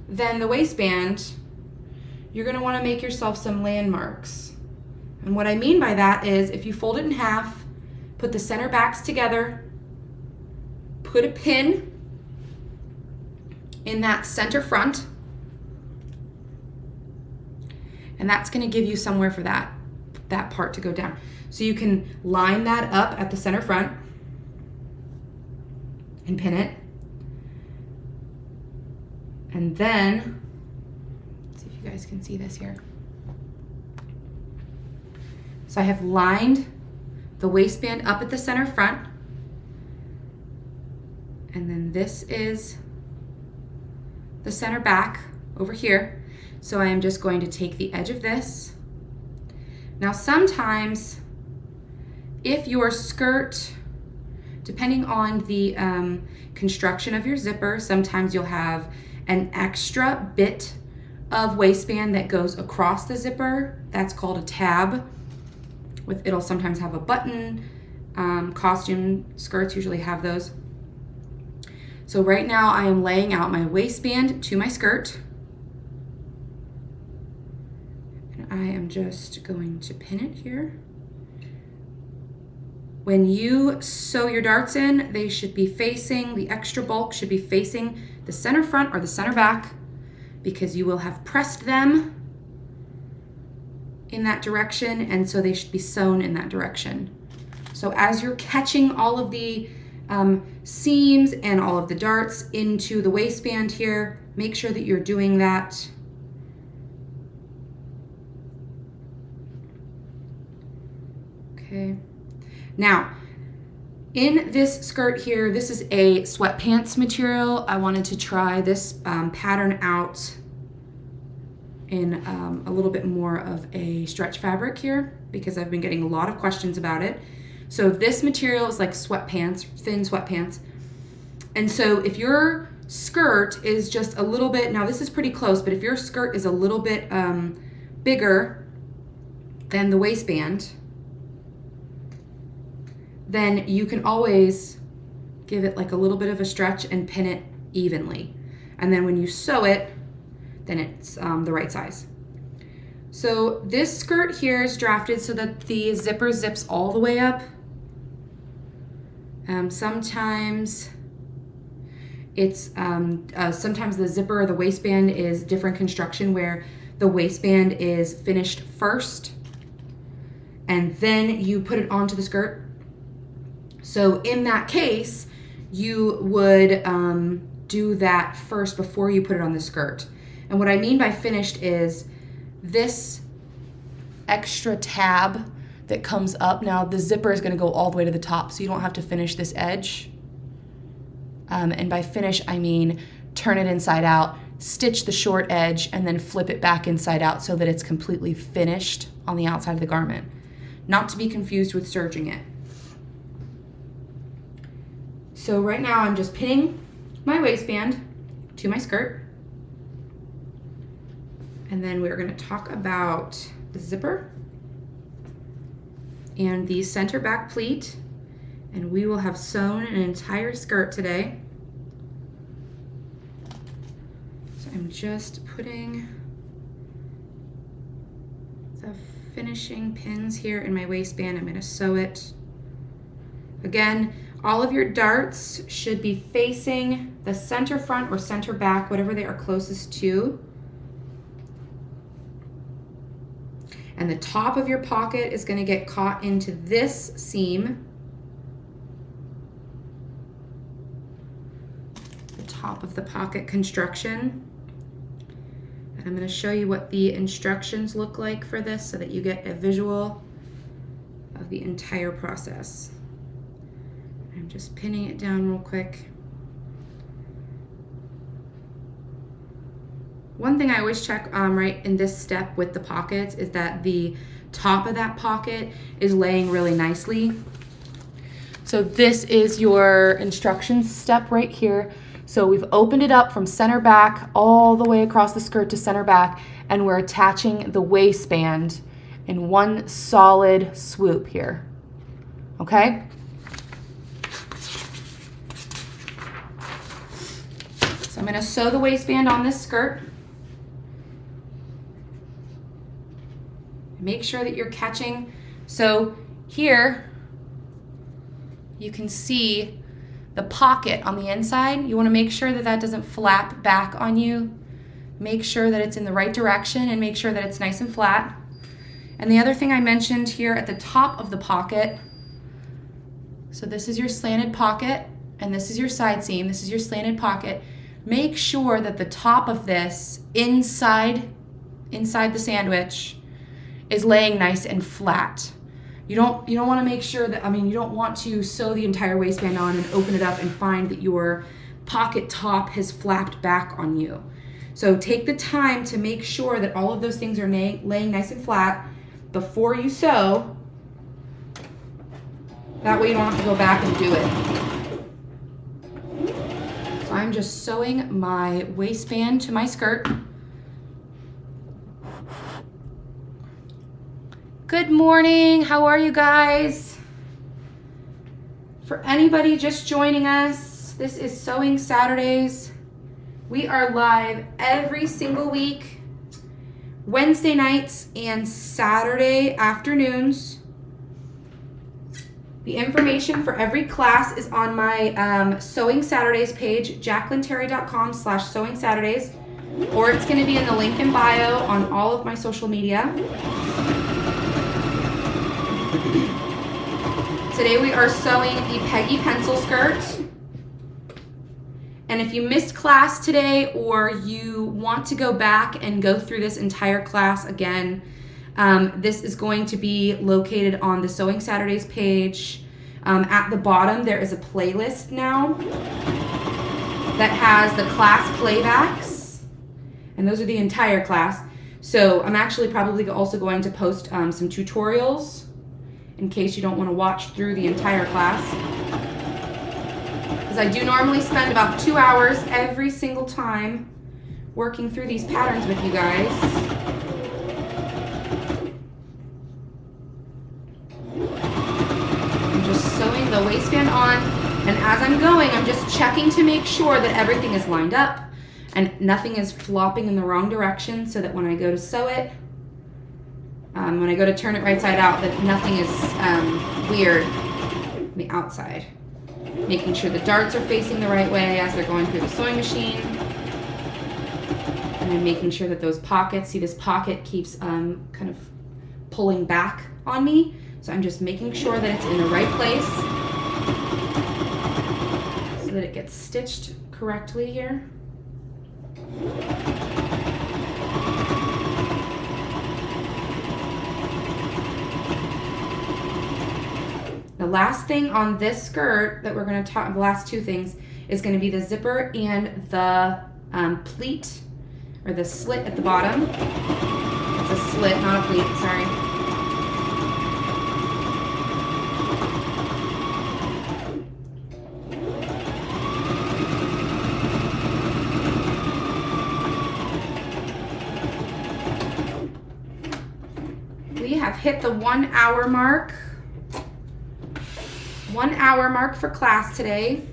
than the waistband, you're gonna wanna make yourself some landmarks. And what I mean by that is if you fold it in half, put the center backs together, put a pin in that center front, and that's gonna give you somewhere for that part to go down. So you can line that up at the center front and pin it. And then, let's see if you guys can see this here. So I have lined the waistband up at the center front. And then this is the center back over here. So I am just going to take the edge of this. Now sometimes, if your skirt, depending on the construction of your zipper, sometimes you'll have an extra bit of waistband that goes across the zipper. That's called a tab. It'll sometimes have a button. Costume skirts usually have those. So right now I am laying out my waistband to my skirt. And I am just going to pin it here. When you sew your darts in, they should be facing, the extra bulk should be facing the center front or the center back, because you will have pressed them in that direction, and so they should be sewn in that direction. So as you're catching all of the seams and all of the darts into the waistband here, make sure that you're doing that. Okay. Now, in this skirt here, this is a sweatpants material. I wanted to try this pattern out in a little bit more of a stretch fabric here, because I've been getting a lot of questions about it. So this material is like sweatpants, thin sweatpants. And so if your skirt is just a little bit, now this is pretty close, but if your skirt is a little bit bigger than the waistband, then you can always give it like a little bit of a stretch and pin it evenly. And then when you sew it, then it's the right size. So this skirt here is drafted so that the zipper zips all the way up. Sometimes it's, sometimes the zipper or the waistband is different construction, where the waistband is finished first and then you put it onto the skirt. So in that case, you would do that first before you put it on the skirt. And what I mean by finished is this extra tab that comes up. Now the zipper is going to go all the way to the top, so you don't have to finish this edge. And by finish, I mean turn it inside out, stitch the short edge, and then flip it back inside out so that it's completely finished on the outside of the garment. Not to be confused with serging it. So right now I'm just pinning my waistband to my skirt. And then we're going to talk about the zipper and the center back pleat. And we will have sewn an entire skirt today. So I'm just putting the finishing pins here in my waistband. I'm going to sew it. Again, all of your darts should be facing the center front or center back, whatever they are closest to. And the top of your pocket is going to get caught into this seam. The top of the pocket construction. And I'm going to show you what the instructions look like for this so that you get a visual of the entire process. I'm just pinning it down real quick. One thing I always check right in this step with the pockets is that the top of that pocket is laying really nicely. So this is your instructions step right here. So we've opened it up from center back all the way across the skirt to center back, and we're attaching the waistband in one solid swoop here. Okay? So I'm going to sew the waistband on this skirt. Make sure that you're catching. So here you can see the pocket on the inside. You want to make sure that that doesn't flap back on you. Make sure that it's in the right direction and make sure that it's nice and flat. And the other thing I mentioned here at the top of the pocket, so this is your slanted pocket and this is your side seam, this is your slanted pocket. Make sure that the top of this inside the sandwich is laying nice and flat. You don't want to make sure that, you don't want to sew the entire waistband on and open it up and find that your pocket top has flapped back on you. So take the time to make sure that all of those things are laying nice and flat before you sew. That way you don't have to go back and do it. So I'm just sewing my waistband to my skirt. Good morning, how are you guys? For anybody just joining us, this is Sewing Saturdays. We are live every single week, Wednesday nights and Saturday afternoons. The information for every class is on my Sewing Saturdays page, jacquelineterry.com/Sewing Saturdays, or it's going to be in the link in bio on all of my social media. Today we are sewing the Peggy pencil skirt. And if you missed class today or you want to go back and go through this entire class again, this is going to be located on the Sewing Saturdays page. At the bottom there is a playlist now that has the class playbacks, and those are the entire class. So I'm actually probably also going to post some tutorials in case you don't want to watch through the entire class. Because I do normally spend about 2 hours every single time working through these patterns with you guys. I'm just sewing the waistband on, and as I'm going, I'm just checking to make sure that everything is lined up and nothing is flopping in the wrong direction, so that when I go to sew it, when I go to turn it right side out, that nothing is weird on the outside. Making sure the darts are facing the right way as they're going through the sewing machine. And I'm making sure that those pockets, see this pocket keeps kind of pulling back on me. So I'm just making sure that it's in the right place so that it gets stitched correctly here. The last thing on this skirt that we're going to talk, the last two things, is going to be the zipper and the pleat, or the slit at the bottom. It's a slit, not a pleat, sorry. We have hit the 1 hour mark. 1 hour mark for class today.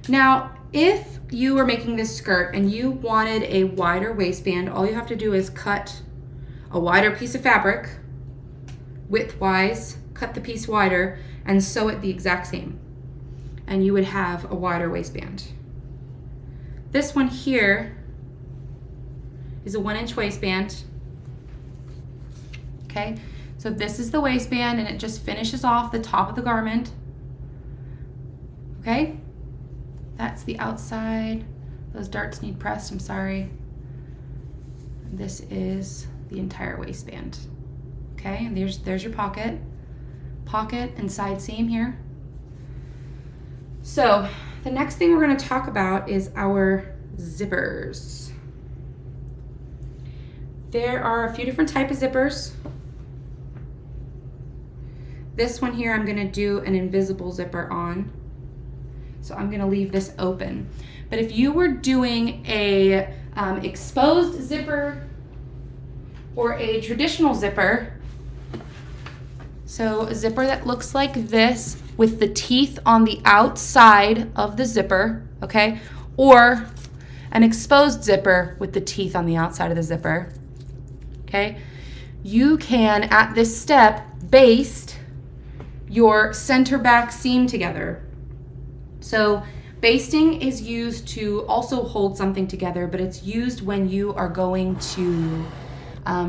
Now, if you were making this skirt and you wanted a wider waistband, all you have to do is cut a wider piece of fabric, width-wise, cut the piece wider, and sew it the exact same. And you would have a wider waistband. This one here is a 1-inch waistband. Okay? So this is the waistband, and it just finishes off the top of the garment. Okay? That's the outside. Those darts need pressed, I'm sorry. This is the entire waistband. Okay, and there's your pocket and side seam here. So the next thing we're going to talk about is our zippers. There are a few different types of zippers. This one here I'm going to do an invisible zipper on. So I'm going to leave this open. But if you were doing a exposed zipper or a traditional zipper, so a zipper that looks like this with the teeth on the outside of the zipper, okay? Or an exposed zipper with the teeth on the outside of the zipper, okay? You can, at this step, baste your center back seam together. So basting is used to also hold something together, but it's used when you are going to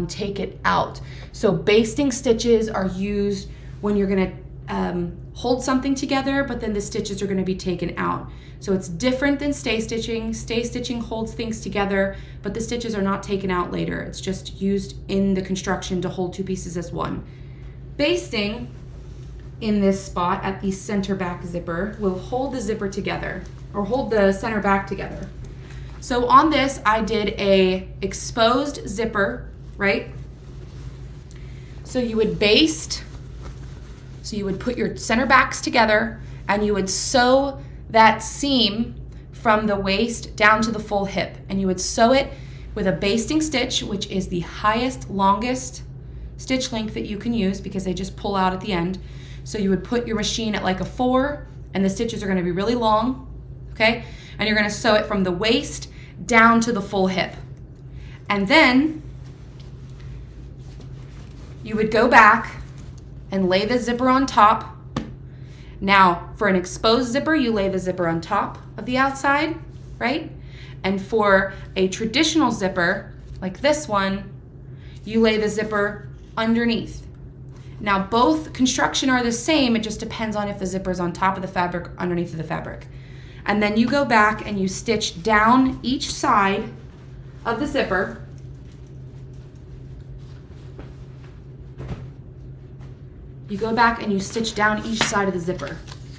take it out. So basting stitches are used when you're going to hold something together, but then the stitches are going to be taken out. So it's different than stay stitching. Stay stitching holds things together, but the stitches are not taken out later. It's just used in the construction to hold two pieces as one. Basting in this spot at the center back zipper will hold the zipper together, or hold the center back together. So on this, I did a exposed zipper, right? So you would baste, so you would put your center backs together and you would sew that seam from the waist down to the full hip, and you would sew it with a basting stitch, which is the highest, longest stitch length that you can use because they just pull out at the end. So you would put your machine at like a 4, and the stitches are going to be really long, okay? And you're going to sew it from the waist down to the full hip. And then you would go back and lay the zipper on top. Now, for an exposed zipper, you lay the zipper on top of the outside, right? And for a traditional zipper, like this one, you lay the zipper underneath. Now, both construction are the same, it just depends on if the zipper is on top of the fabric or underneath of the fabric. And then you go back and you stitch down each side of the zipper. You go back and you stitch down each side of the zipper,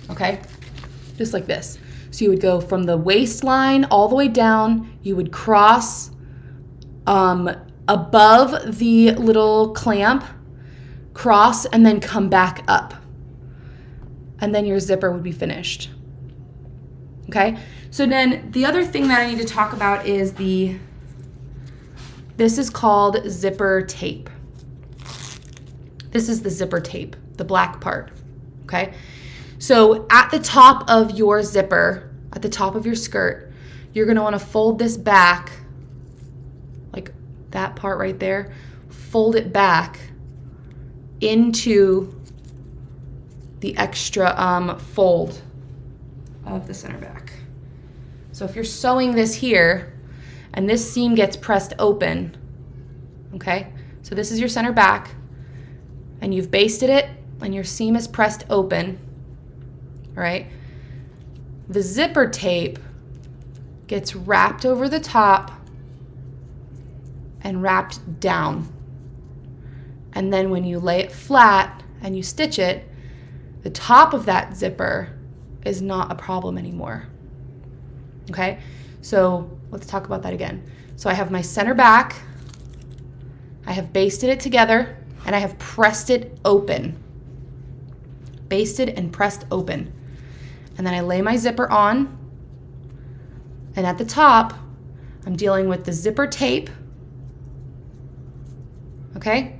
okay? Just like this. So you would go from the waistline all the way down, you would cross above the little clamp, cross, and then come back up. And then your zipper would be finished. Okay? So then the other thing that I need to talk about is this is called zipper tape. This is the zipper tape, the black part. Okay? So at the top of your zipper, at the top of your skirt, you're going to want to fold this back, like that part right there, fold it back into the extra fold of the center back. So if you're sewing this here and this seam gets pressed open, okay, so this is your center back and you've basted it and your seam is pressed open, all right, the zipper tape gets wrapped over the top and wrapped down. And then when you lay it flat and you stitch it, the top of that zipper is not a problem anymore. Okay, so let's talk about that again. So I have my center back, I have basted it together, and I have pressed it open. Basted and pressed open. And then I lay my zipper on, and at the top, I'm dealing with the zipper tape. Okay?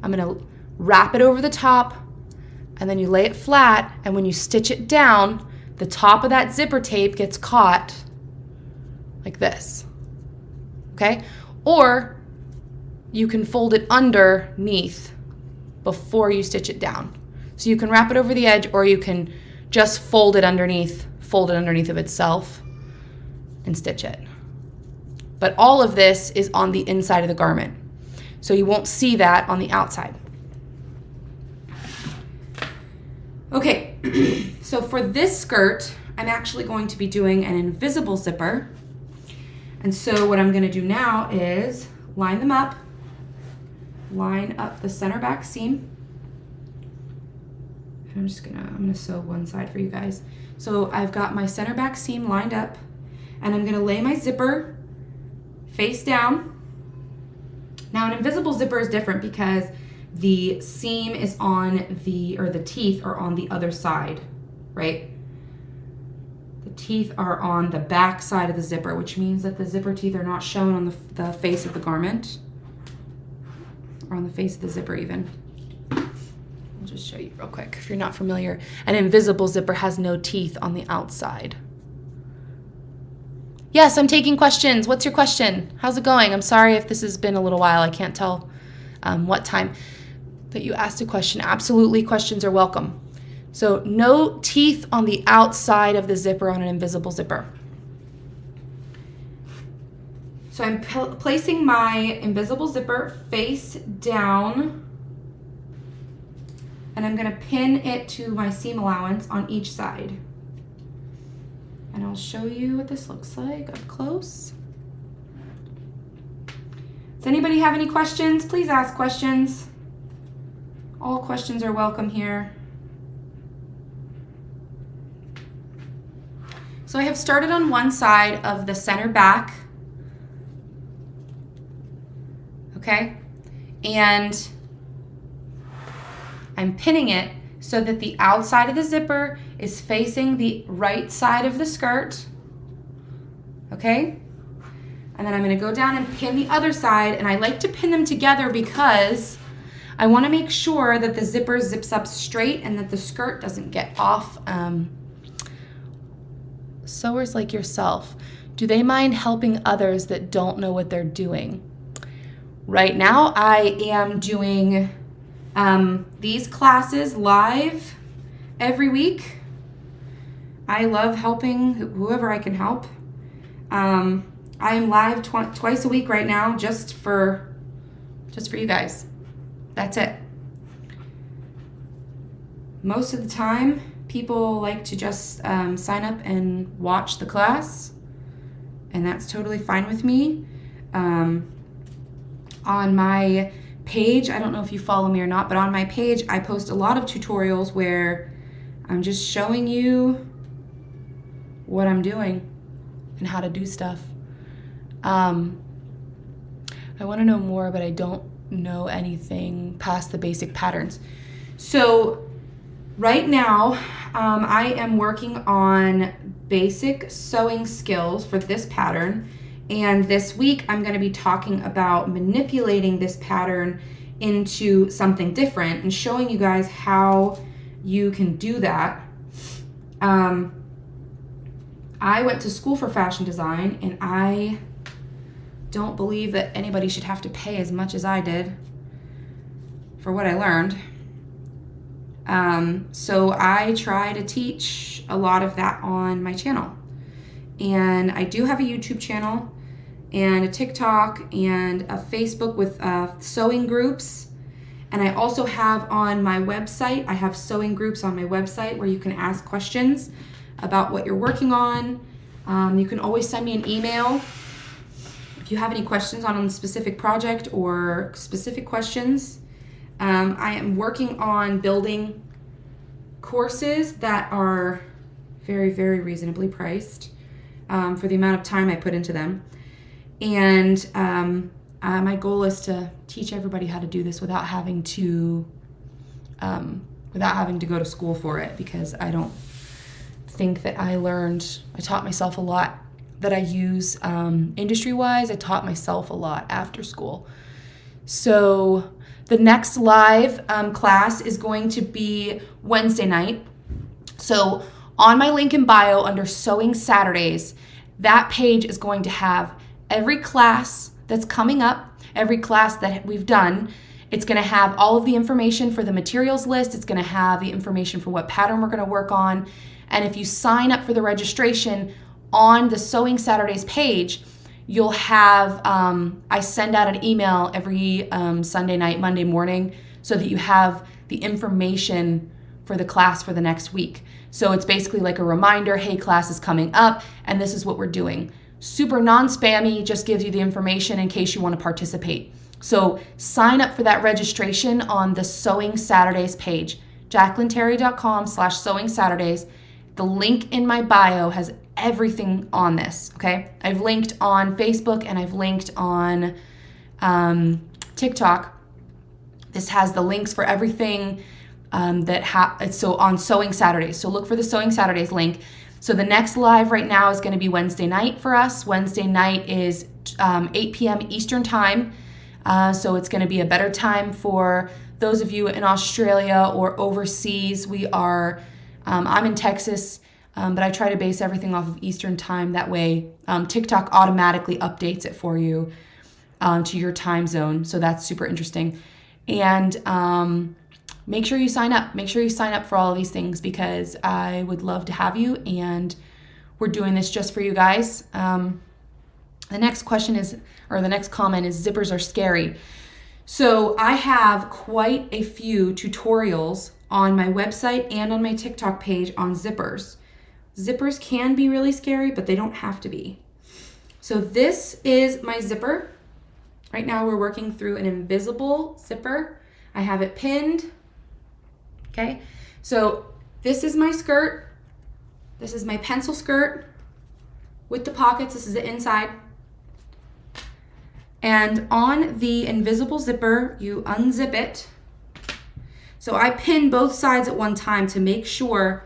I'm going to wrap it over the top, and then you lay it flat, and when you stitch it down, the top of that zipper tape gets caught like this. Okay? Or you can fold it underneath before you stitch it down. So you can wrap it over the edge, or you can just fold it underneath of itself and stitch it. But all of this is on the inside of the garment. So you won't see that on the outside. Okay, so for this skirt, I'm actually going to be doing an invisible zipper. And so what I'm going to do now is line them up, line up the center back seam. I'm gonna sew one side for you guys. So I've got my center back seam lined up, and I'm gonna lay my zipper face down. Now an invisible zipper is different because the seam is on the teeth are on the other side, right? The teeth are on the back side of the zipper, which means that the zipper teeth are not shown on the face of the garment, or on the face of the zipper even. I'll just show you real quick if you're not familiar. An invisible zipper has no teeth on the outside. Yes, I'm taking questions. What's your question? How's it going? I'm sorry if this has been a little while. I can't tell what time that you asked a question. Absolutely, questions are welcome. So no teeth on the outside of the zipper on an invisible zipper. So I'm placing my invisible zipper face down, and I'm gonna pin it to my seam allowance on each side. And I'll show you what this looks like up close. Does anybody have any questions? Please ask questions. All questions are welcome here. So I have started on one side of the center back, okay? And I'm pinning it so that the outside of the zipper is facing the right side of the skirt, okay? And then I'm gonna go down and pin the other side, and I like to pin them together because I wanna make sure that the zipper zips up straight and that the skirt doesn't get off. Sewers like yourself, do they mind helping others that don't know what they're doing? Right now, I am doing these classes live every week. I love helping whoever I can help. I am live twice a week right now, just for you guys. That's it. Most of the time, people like to just sign up and watch the class, and that's totally fine with me. On my page, I don't know if you follow me or not, but on my page, I post a lot of tutorials where I'm just showing you what I'm doing and how to do stuff. I want to know more, but I don't know anything past the basic patterns. So right now, I am working on basic sewing skills for this pattern. And this week, I'm going to be talking about manipulating this pattern into something different and showing you guys how you can do that. I went to school for fashion design, and I don't believe that anybody should have to pay as much as I did for what I learned. So I try to teach a lot of that on my channel. And I do have a YouTube channel and a TikTok and a Facebook with sewing groups. And I also have on my website, I have sewing groups on my website where you can ask questions about what you're working on. You can always send me an email if you have any questions on a specific project or specific questions. I am working on building courses that are very, very reasonably priced for the amount of time I put into them. And my goal is to teach everybody how to do this without having to go to school for it, because I don't think that I taught myself a lot that I use industry-wise. I taught myself a lot after school. So the next live class is going to be Wednesday night. So on my link in bio under Sewing Saturdays, that page is going to have every class that's coming up, every class that we've done. It's going to have all of the information for the materials list. It's going to have the information for what pattern we're going to work on. And if you sign up for the registration on the Sewing Saturdays page, you'll have, I send out an email every Sunday night, Monday morning, so that you have the information for the class for the next week. So it's basically like a reminder, hey, class is coming up, and this is what we're doing. Super non-spammy, just gives you the information in case you want to participate. So sign up for that registration on the Sewing Saturdays page, jacquelineterry.com/sewing Saturdays. The link in my bio has everything on this, okay? I've linked on Facebook and I've linked on TikTok. This has the links for everything so on Sewing Saturdays. So look for the Sewing Saturdays link. So the next live right now is going to be Wednesday night for us. Wednesday night is 8 p.m. Eastern time. So it's going to be a better time for those of you in Australia or overseas. I'm in Texas, but I try to base everything off of Eastern time. That way TikTok automatically updates it for you to your time zone. So that's super interesting. And make sure you sign up. Make sure you sign up for all of these things because I would love to have you, and we're doing this just for you guys. The next question is, or the next comment is, zippers are scary. So I have quite a few tutorials on my website and on my TikTok page on zippers. Zippers can be really scary, but they don't have to be. So this is my zipper. Right now we're working through an invisible zipper. I have it pinned. Okay, so this is my skirt. This is my pencil skirt with the pockets. This is the inside. And on the invisible zipper, you unzip it. So I pin both sides at one time to make sure,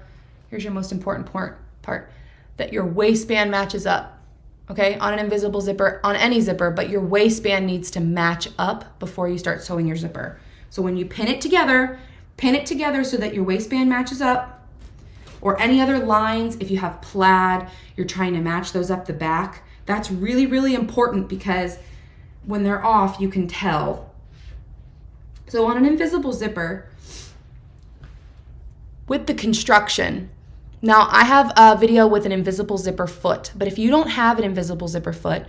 here's your most important part, that your waistband matches up. Okay, on an invisible zipper, on any zipper, but your waistband needs to match up before you start sewing your zipper. So when you pin it together so that your waistband matches up, or any other lines. If you have plaid, you're trying to match those up the back. That's really, really important because when they're off, you can tell. So on an invisible zipper, with the construction, now I have a video with an invisible zipper foot, but if you don't have an invisible zipper foot,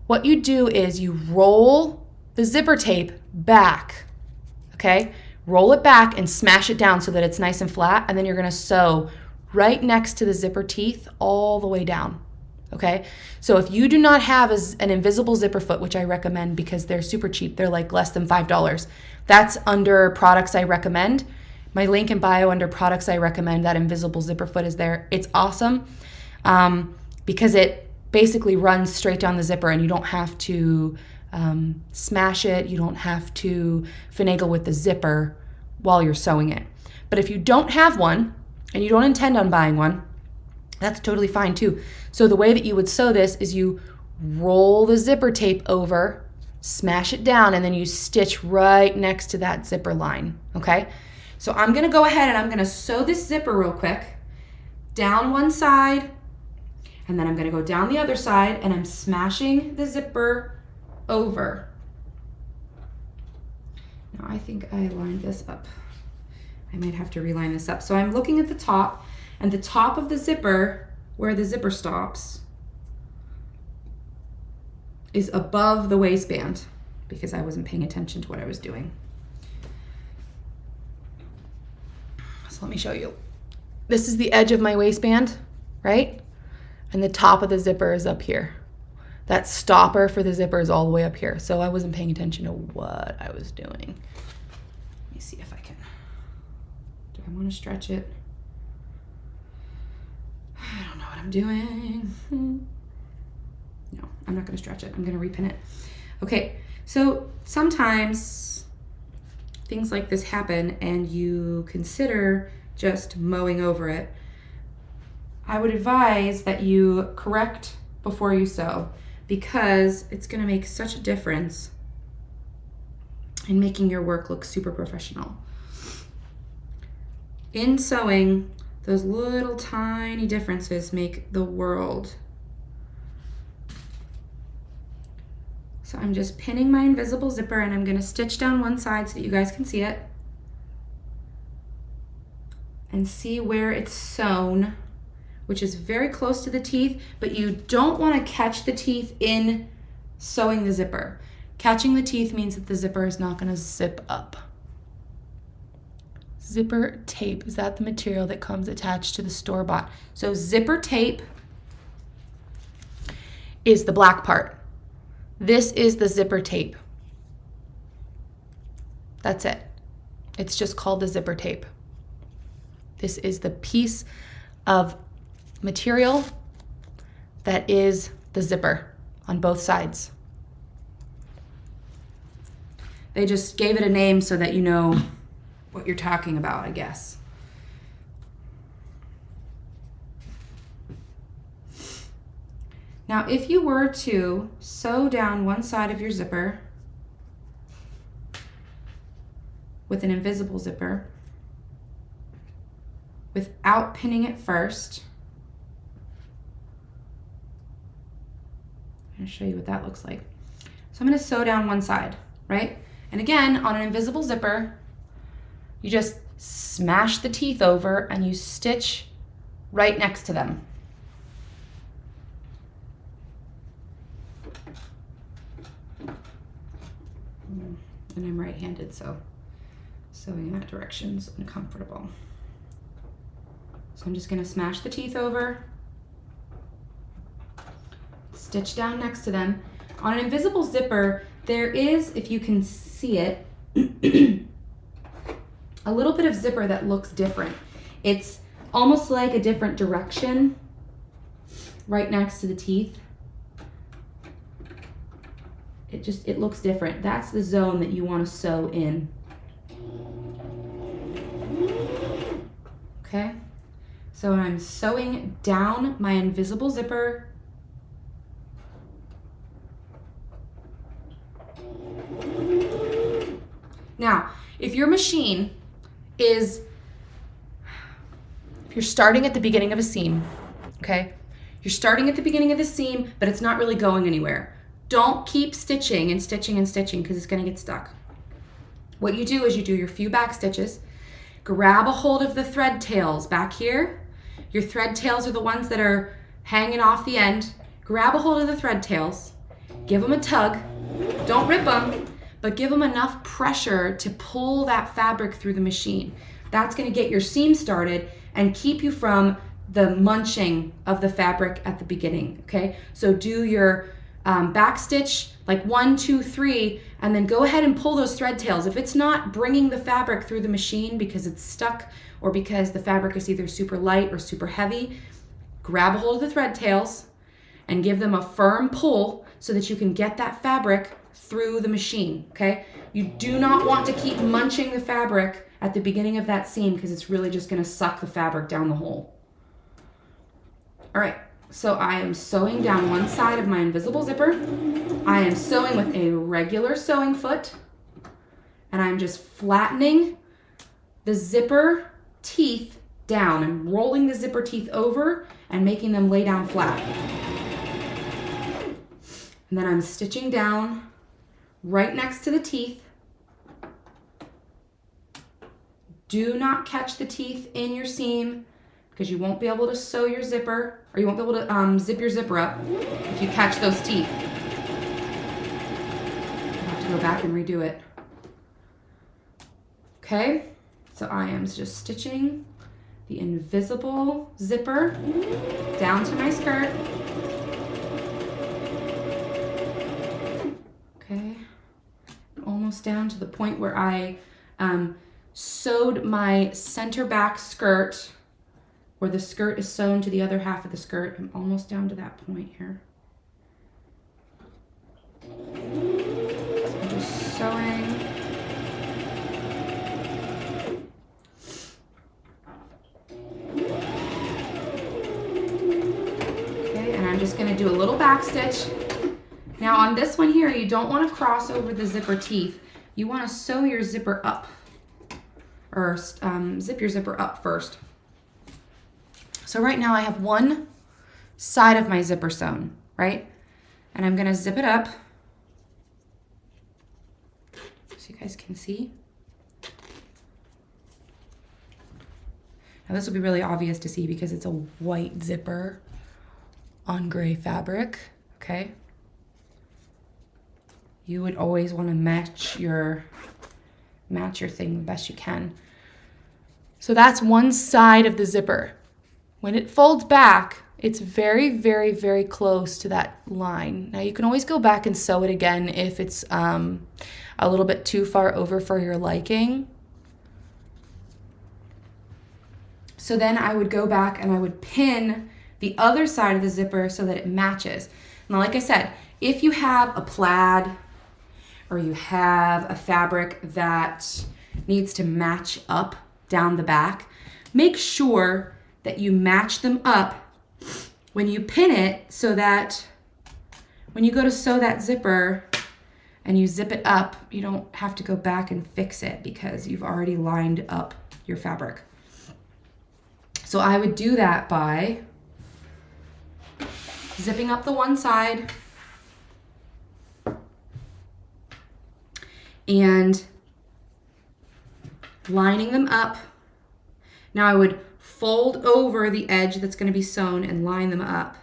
what you do is you roll the zipper tape back, okay? Roll it back and smash it down so that it's nice and flat, and then you're gonna sew right next to the zipper teeth all the way down, okay? So if you do not have an invisible zipper foot, which I recommend because they're super cheap, they're like less than $5, that's under products I recommend. My link in bio under products I recommend, that invisible zipper foot is there. It's awesome because it basically runs straight down the zipper and you don't have to smash it. You don't have to finagle with the zipper while you're sewing it. But if you don't have one and you don't intend on buying one, that's totally fine too. So the way that you would sew this is you roll the zipper tape over, smash it down, and then you stitch right next to that zipper line, okay? So I'm gonna go ahead and I'm gonna sew this zipper real quick, down one side, and then I'm gonna go down the other side, and I'm smashing the zipper over. Now I think I lined this up. I might have to reline this up. So I'm looking at the top, and the top of the zipper, where the zipper stops, is above the waistband because I wasn't paying attention to what I was doing. So let me show you. This is the edge of my waistband, right? And the top of the zipper is up here. That stopper for the zipper is all the way up here. So I wasn't paying attention to what I was doing. Let me see if I can. Do I want to stretch it? I don't know what I'm doing. No, I'm not going to stretch it. I'm going to repin it. Okay, so sometimes things like this happen and you consider just mowing over it. I would advise that you correct before you sew because it's going to make such a difference in making your work look super professional. In sewing, those little tiny differences make the world. So I'm just pinning my invisible zipper and I'm going to stitch down one side so that you guys can see it and see where it's sewn, which is very close to the teeth, but you don't want to catch the teeth in sewing the zipper. Catching the teeth means that the zipper is not going to zip up. Zipper tape, is that the material that comes attached to the store-bought? So zipper tape is the black part. This is the zipper tape. That's it. It's just called the zipper tape. This is the piece of material that is the zipper on both sides. They just gave it a name so that you know what you're talking about, I guess. Now, if you were to sew down one side of your zipper with an invisible zipper, without pinning it first, I'm going to show you what that looks like. So I'm going to sew down one side, right? And again, on an invisible zipper, you just smash the teeth over and you stitch right next to them. And I'm right-handed, so sewing in that direction's uncomfortable. So I'm just going to smash the teeth over, stitch down next to them. On an invisible zipper, there is, if you can see it, a little bit of zipper that looks different. It's almost like a different direction right next to the teeth. It looks different. That's the zone that you want to sew in. Okay? So I'm sewing down my invisible zipper. Now, if your machine is, if you're starting at the beginning of a seam, okay? You're starting at the beginning of the seam, but it's not really going anywhere. Don't keep stitching and stitching and stitching because it's going to get stuck. What you do is you do your few back stitches, grab a hold of the thread tails back here. Your thread tails are the ones that are hanging off the end. Grab a hold of the thread tails, give them a tug. Don't rip them, but give them enough pressure to pull that fabric through the machine. That's going to get your seam started and keep you from the munching of the fabric at the beginning, okay? So do your back stitch like 1, 2, 3, and then go ahead and pull those thread tails. If it's not bringing the fabric through the machine because it's stuck or because the fabric is either super light or super heavy, grab a hold of the thread tails and give them a firm pull so that you can get that fabric through the machine, okay? You do not want to keep munching the fabric at the beginning of that seam because it's really just going to suck the fabric down the hole. All right. So I am sewing down one side of my invisible zipper. I am sewing with a regular sewing foot, and I'm just flattening the zipper teeth down and rolling the zipper teeth over and making them lay down flat. And then I'm stitching down right next to the teeth. Do not catch the teeth in your seam because you won't be able to sew your zipper, or you won't be able to zip your zipper up if you catch those teeth. I'll have to go back and redo it. Okay, so I am just stitching the invisible zipper down to my skirt. Okay, almost down to the point where I sewed my center back skirt, where the skirt is sewn to the other half of the skirt. I'm almost down to that point here. So I'm just sewing. Okay, and I'm just gonna do a little back stitch. Now on this one here, you don't wanna cross over the zipper teeth. You wanna sew your zipper up, or zip your zipper up first. So right now I have one side of my zipper sewn, right? And I'm gonna zip it up so you guys can see. Now this will be really obvious to see because it's a white zipper on gray fabric, okay? You would always wanna match your thing the best you can. So that's one side of the zipper. When it folds back, it's very, very, very close to that line. Now you can always go back and sew it again if it's a little bit too far over for your liking. So then I would go back and I would pin the other side of the zipper so that it matches. Now, like I said, if you have a plaid or you have a fabric that needs to match up down the back, make sure that you match them up when you pin it so that when you go to sew that zipper and you zip it up, you don't have to go back and fix it because you've already lined up your fabric. So I would do that by zipping up the one side and lining them up. Now I would fold over the edge that's going to be sewn and line them up.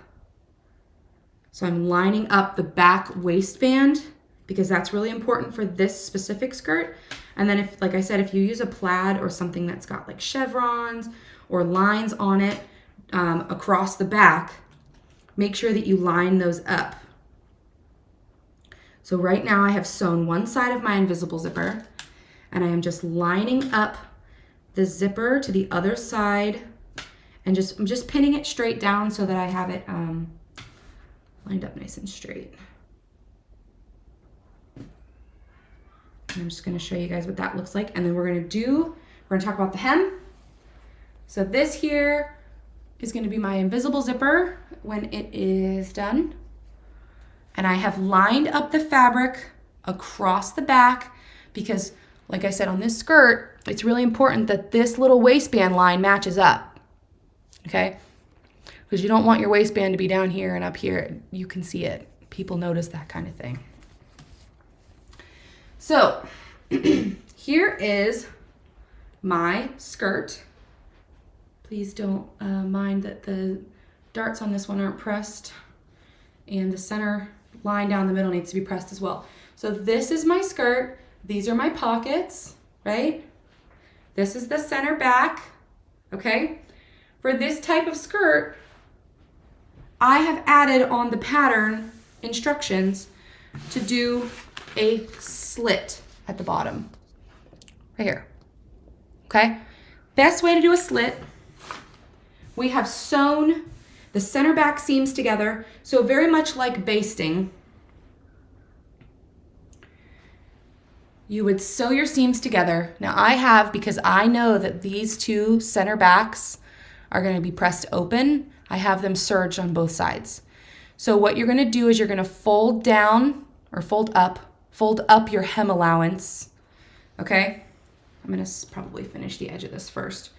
So I'm lining up the back waistband because that's really important for this specific skirt. And then if, like I said, if you use a plaid or something that's got like chevrons or lines on it across the back, make sure that you line those up. So right now I have sewn one side of my invisible zipper and I am just lining up the zipper to the other side and I'm just pinning it straight down so that I have it lined up nice and straight. And I'm just going to show you guys what that looks like, and then we're going to talk about the hem. So this here is going to be my invisible zipper when it is done. And I have lined up the fabric across the back because, like I said, on this skirt, it's really important that this little waistband line matches up, okay? Because you don't want your waistband to be down here and up here. You can see it. People notice that kind of thing. So here is my skirt. Please don't mind that the darts on this one aren't pressed, and the center line down the middle needs to be pressed as well. So this is my skirt. These are my pockets, right? This is the center back, okay? For this type of skirt, I have added on the pattern instructions to do a slit at the bottom, right here, okay? Best way to do a slit, we have sewn the center back seams together, so very much like basting. You would sew your seams together. Now I have, because I know that these two center backs are going to be pressed open, I have them serged on both sides. So what you're going to do is you're going to fold down or fold up your hem allowance, okay? I'm going to probably finish the edge of this first.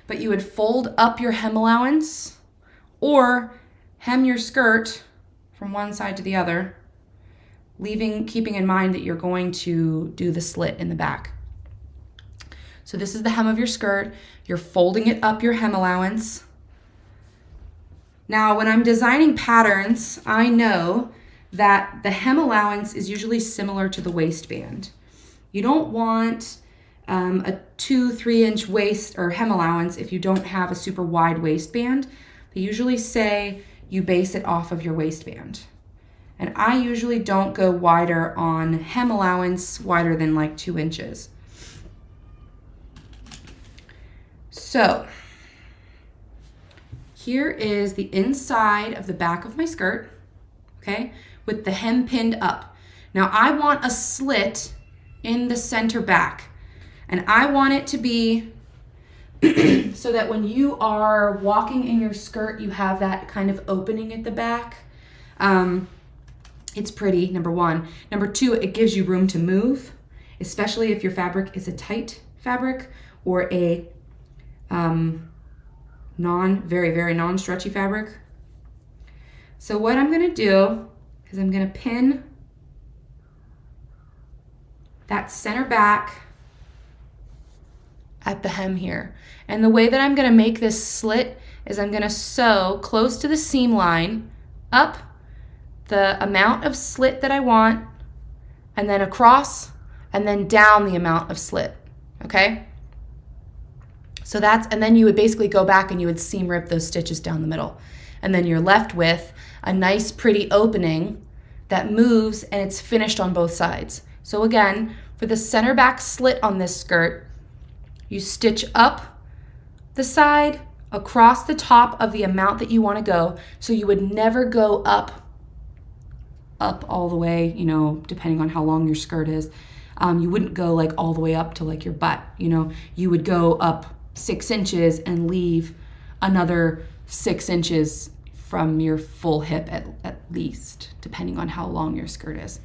But you would fold up your hem allowance or hem your skirt from one side to the other, keeping in mind that you're going to do the slit in the back. So this is the hem of your skirt. You're folding it up your hem allowance. Now, when I'm designing patterns, I know that the hem allowance is usually similar to the waistband. You don't want a 2-3 inch waist or hem allowance if you don't have a super wide waistband. They usually say you base it off of your waistband. And I usually don't go wider on hem allowance, wider than like 2 inches. So here is the inside of the back of my skirt, okay, with the hem pinned up. Now I want a slit in the center back, and I want it to be so that when you are walking in your skirt, you have that kind of opening at the back. It's pretty, number one. Number two, it gives you room to move, especially if your fabric is a tight fabric or a very, very non-stretchy fabric. So what I'm gonna do is I'm gonna pin that center back at the hem here. And the way that I'm gonna make this slit is I'm gonna sew close to the seam line up the amount of slit that I want, and then across, and then down the amount of slit, okay? So and then you would basically go back and you would seam rip those stitches down the middle. And then you're left with a nice pretty opening that moves and it's finished on both sides. So again, for the center back slit on this skirt, you stitch up the side across the top of the amount that you want to go. So you would never go up all the way, you know, depending on how long your skirt is. You wouldn't go like all the way up to like your butt, you know. You would go up 6 inches and leave another 6 inches from your full hip at least, depending on how long your skirt is.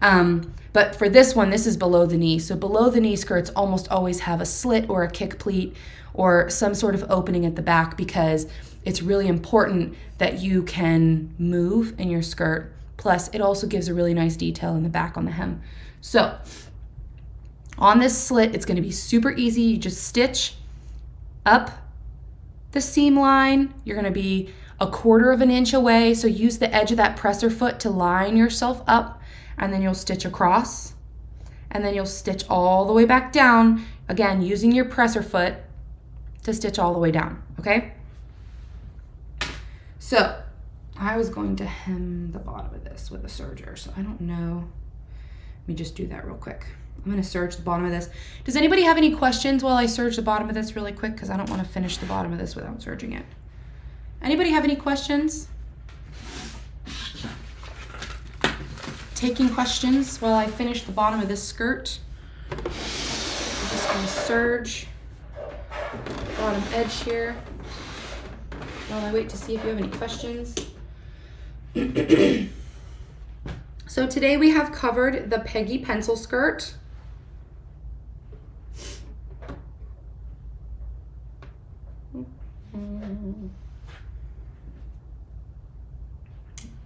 But for this one, this is below the knee. So below the knee skirts almost always have a slit or a kick pleat or some sort of opening at the back, because it's really important that you can move in your skirt. Plus, it also gives a really nice detail in the back on the hem. So on this slit, it's going to be super easy. You just stitch up the seam line. You're going to be 1/4 of an inch away. So use the edge of that presser foot to line yourself up, and then you'll stitch across, and then you'll stitch all the way back down, again, using your presser foot to stitch all the way down, okay? So I was going to hem the bottom of this with a serger, so I don't know. Let me just do that real quick. I'm going to serge the bottom of this. Does anybody have any questions while I serge the bottom of this really quick? Because I don't want to finish the bottom of this without serging it. Anybody have any questions? Taking questions while I finish the bottom of this skirt. I'm just going to serge the bottom edge here while I wait to see if you have any questions. So today we have covered the Peggy pencil skirt.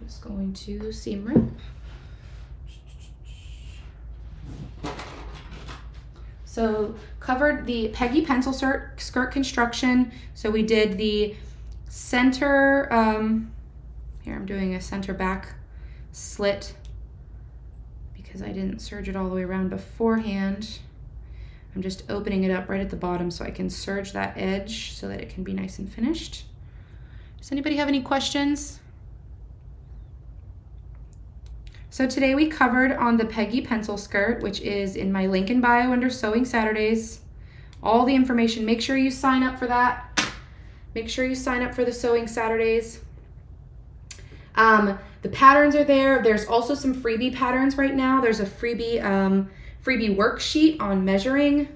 Just going to seam rip. So covered the Peggy pencil skirt construction. So we did the center, here I'm doing a center back slit because I didn't serge it all the way around beforehand. I'm just opening it up right at the bottom so I can serge that edge so that it can be nice and finished. Does anybody have any questions? So today we covered on the Peggy pencil skirt, which is in my link in bio under Sewing Saturdays. All the information, make sure you sign up for that. Make sure you sign up for the Sewing Saturdays. The patterns are there. There's also some freebie patterns right now. There's a freebie worksheet on measuring.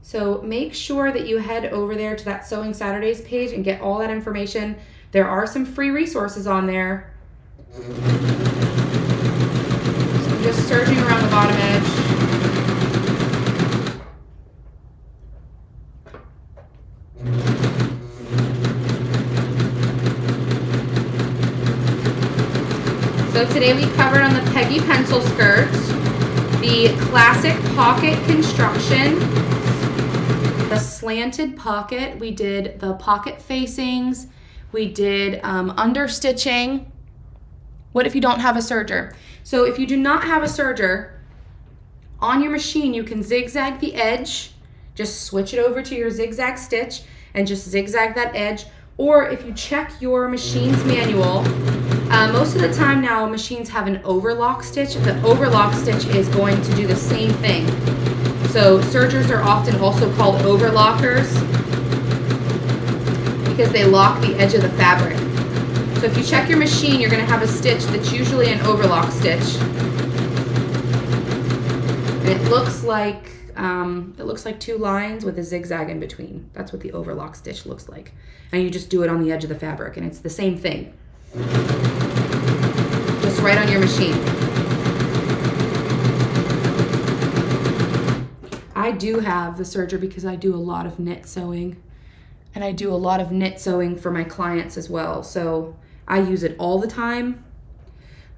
So make sure that you head over there to that Sewing Saturdays page and get all that information. There are some free resources on there. So I'm just serging around the bottom edge. So today we covered on the Peggy pencil skirt, the classic pocket construction, the slanted pocket. We did the pocket facings. We did understitching. What if you don't have a serger? So if you do not have a serger, on your machine you can zigzag the edge. Just switch it over to your zigzag stitch and just zigzag that edge. Or if you check your machine's manual, most of the time now machines have an overlock stitch. The overlock stitch is going to do the same thing. So sergers are often also called overlockers because they lock the edge of the fabric. So if you check your machine, you're going to have a stitch that's usually an overlock stitch. And it looks like 2 lines with a zigzag in between. That's what the overlock stitch looks like. And you just do it on the edge of the fabric, and it's the same thing. Just right on your machine. I do have the serger because I do a lot of knit sewing. And I do a lot of knit sewing for my clients as well. So I use it all the time.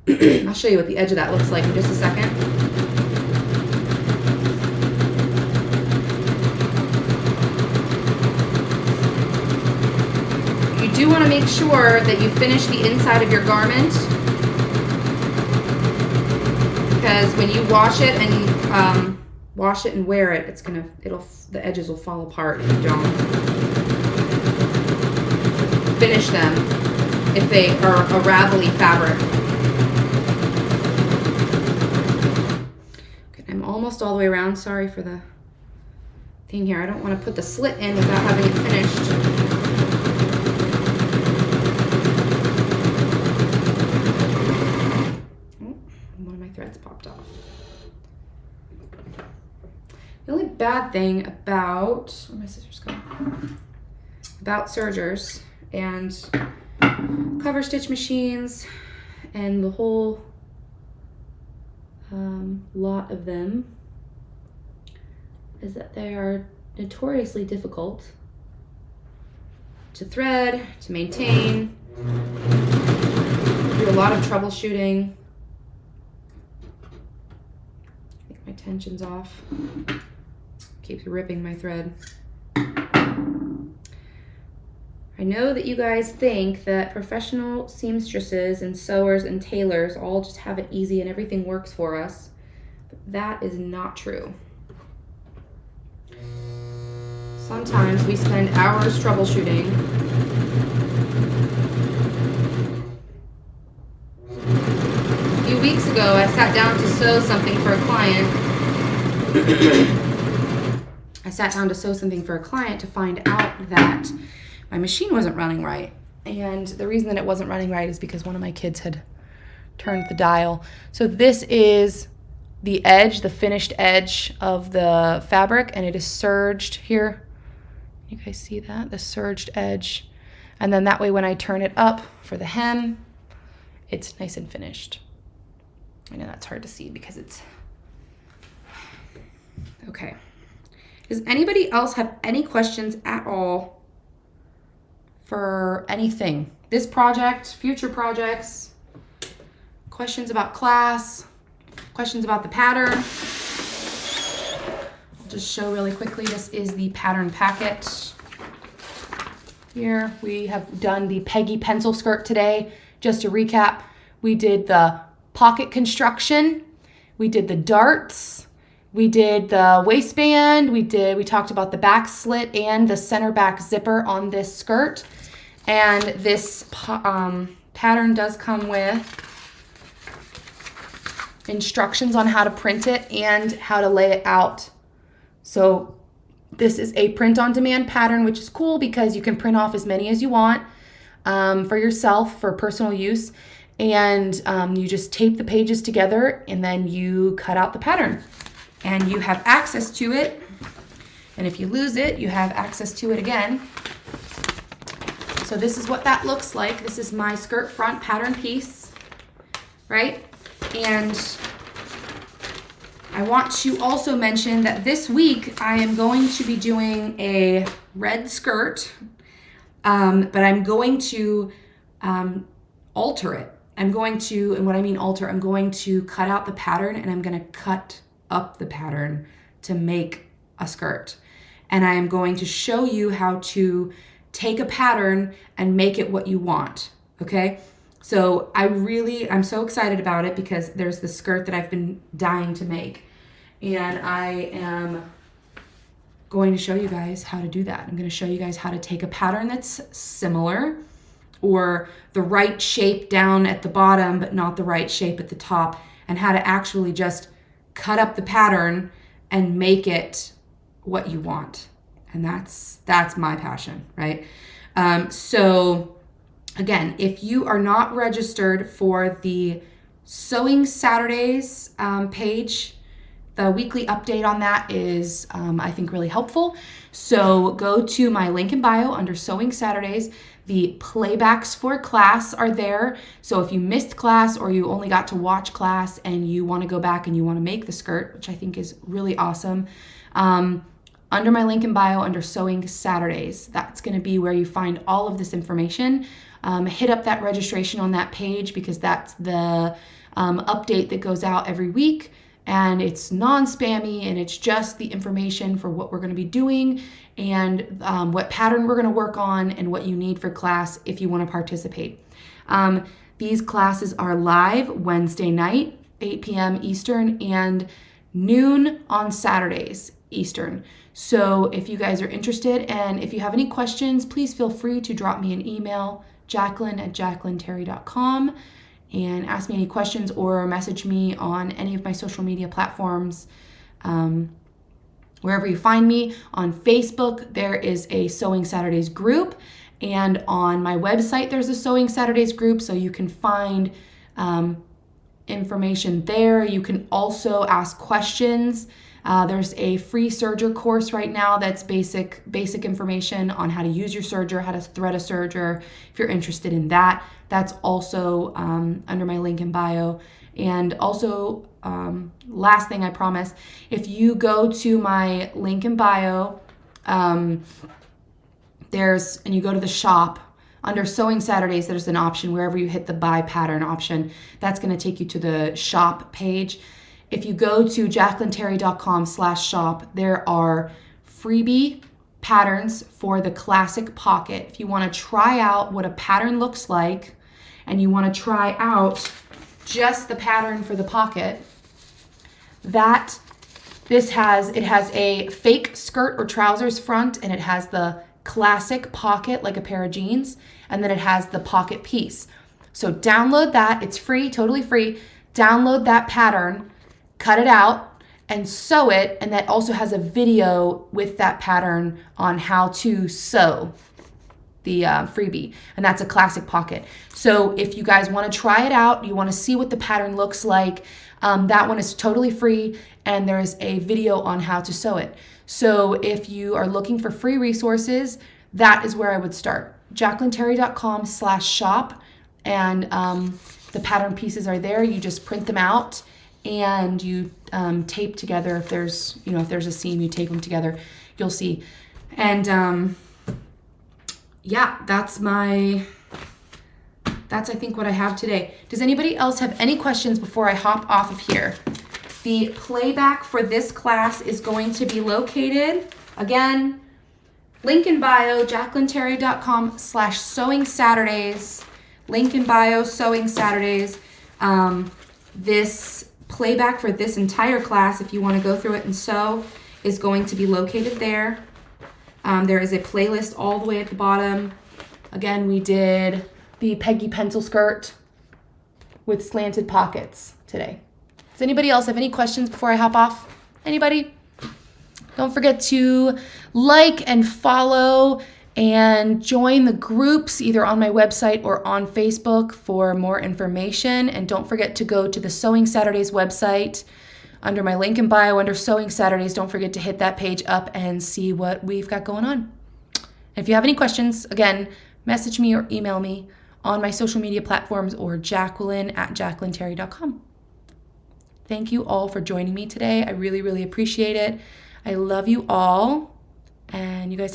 I'll show you what the edge of that looks like in just a second. You do want to make sure that you finish the inside of your garment, because when you wash it and wash it and wear it, the edges will fall apart if you don't finish them if they are a ravelly fabric. Okay, I'm almost all the way around. Sorry for the thing here. I don't want to put the slit in without having it finished. One of my threads popped off. The only bad thing about, where my scissors go? About sergers and cover stitch machines and the whole lot of them is that they are notoriously difficult to thread, to maintain, do a lot of troubleshooting. I think my tension's off. Keeps ripping my thread. I know that you guys think that professional seamstresses and sewers and tailors all just have it easy and everything works for us, but that is not true. Sometimes we spend hours troubleshooting. A few weeks ago, I sat down to sew something for a client. To find out that my machine wasn't running right. And the reason that it wasn't running right is because one of my kids had turned the dial. So this is the edge, the finished edge of the fabric, and it is serged here. You guys see that? The serged edge. And then that way when I turn it up for the hem, it's nice and finished. I know that's hard to see because it's... Okay. Does anybody else have any questions at all for anything? This project, future projects, questions about class, questions about the pattern? I'll just show really quickly. This is the pattern packet. Here we have done the Peggy pencil skirt today. Just to recap, we did the pocket construction, we did the darts, we did the waistband, we talked about the back slit and the center back zipper on this skirt. And this pattern does come with instructions on how to print it and how to lay it out. So this is a print on demand pattern, which is cool because you can print off as many as you want for yourself, for personal use. And you just tape the pages together and then you cut out the pattern. And you have access to it. And if you lose it, you have access to it again. So this is what that looks like. This is my skirt front pattern piece, right? And I want to also mention that this week I am going to be doing a red skirt, but I'm going to alter it. And what I mean alter, I'm going to cut out the pattern and I'm going to cut up the pattern to make a skirt. And I am going to show you how to take a pattern and make it what you want, okay? So I'm so excited about it because there's the skirt that I've been dying to make. And I am going to show you guys how to do that. I'm going to show you guys how to take a pattern that's similar or the right shape down at the bottom but not the right shape at the top, and how to actually just cut up the pattern and make it what you want. And that's my passion, right? So again, if you are not registered for the Sewing Saturdays page, the weekly update on that is, I think, really helpful. So go to my link in bio under Sewing Saturdays. The playbacks for class are there. So if you missed class or you only got to watch class and you want to go back and you want to make the skirt, which I think is really awesome, under my link in bio under Sewing Saturdays, that's going to be where you find all of this information. Hit up that registration on that page because that's the update that goes out every week. And it's non-spammy and it's just the information for what we're going to be doing and what pattern we're going to work on and what you need for class if you want to participate. These classes are live Wednesday night, 8 p.m. Eastern, and noon on Saturdays Eastern. So if you guys are interested and if you have any questions, please feel free to drop me an email, jacqueline@jacquelineterry.com, and ask me any questions or message me on any of my social media platforms. Wherever you find me. On Facebook, there is a Sewing Saturdays group, and on my website, there's a Sewing Saturdays group, so you can find information there. You can also ask questions. There's a free serger course right now that's basic information on how to use your serger, how to thread a serger. If you're interested in that, that's also under my link in bio. And also, last thing I promise, if you go to my link in bio, and you go to the shop, under Sewing Saturdays, there's an option wherever you hit the buy pattern option. That's going to take you to the shop page. If you go to jacquelineterry.com/shop, there are freebie patterns for the classic pocket. If you want to try out what a pattern looks like and you want to try out just the pattern for the pocket, it has a fake skirt or trousers front, and it has the classic pocket like a pair of jeans, and then it has the pocket piece. So download that. It's free, totally free. Download that pattern, cut it out, and sew it, and that also has a video with that pattern on how to sew the freebie, and that's a classic pocket. So if you guys want to try it out, you want to see what the pattern looks like, that one is totally free, and there's a video on how to sew it. So if you are looking for free resources, that is where I would start. jacquelineterry.com/shop, and the pattern pieces are there. You just print them out and you tape together. If there's a seam, you tape them together. You'll see. And yeah, that's I think what I have today. Does anybody else have any questions before I hop off of here? The playback for this class is going to be located, again, link in bio, jacquelineterry.com/sewing Saturdays, link in bio, Sewing Saturdays. This playback for this entire class, if you want to go through it and sew, is going to be located there. There is a playlist all the way at the bottom. Again, we did the Peggy pencil skirt with slanted pockets today. Does anybody else have any questions before I hop off? Anybody? Don't forget to like and follow and join the groups either on my website or on Facebook for more information. And don't forget to go to the Sewing Saturdays website under my link in bio under Sewing Saturdays. Don't forget to hit that page up and see what we've got going on. If you have any questions, again, message me or email me on my social media platforms or jacqueline@jacquelineterry.com. Thank you all for joining me today. I really, really appreciate it. I love you all, and you guys have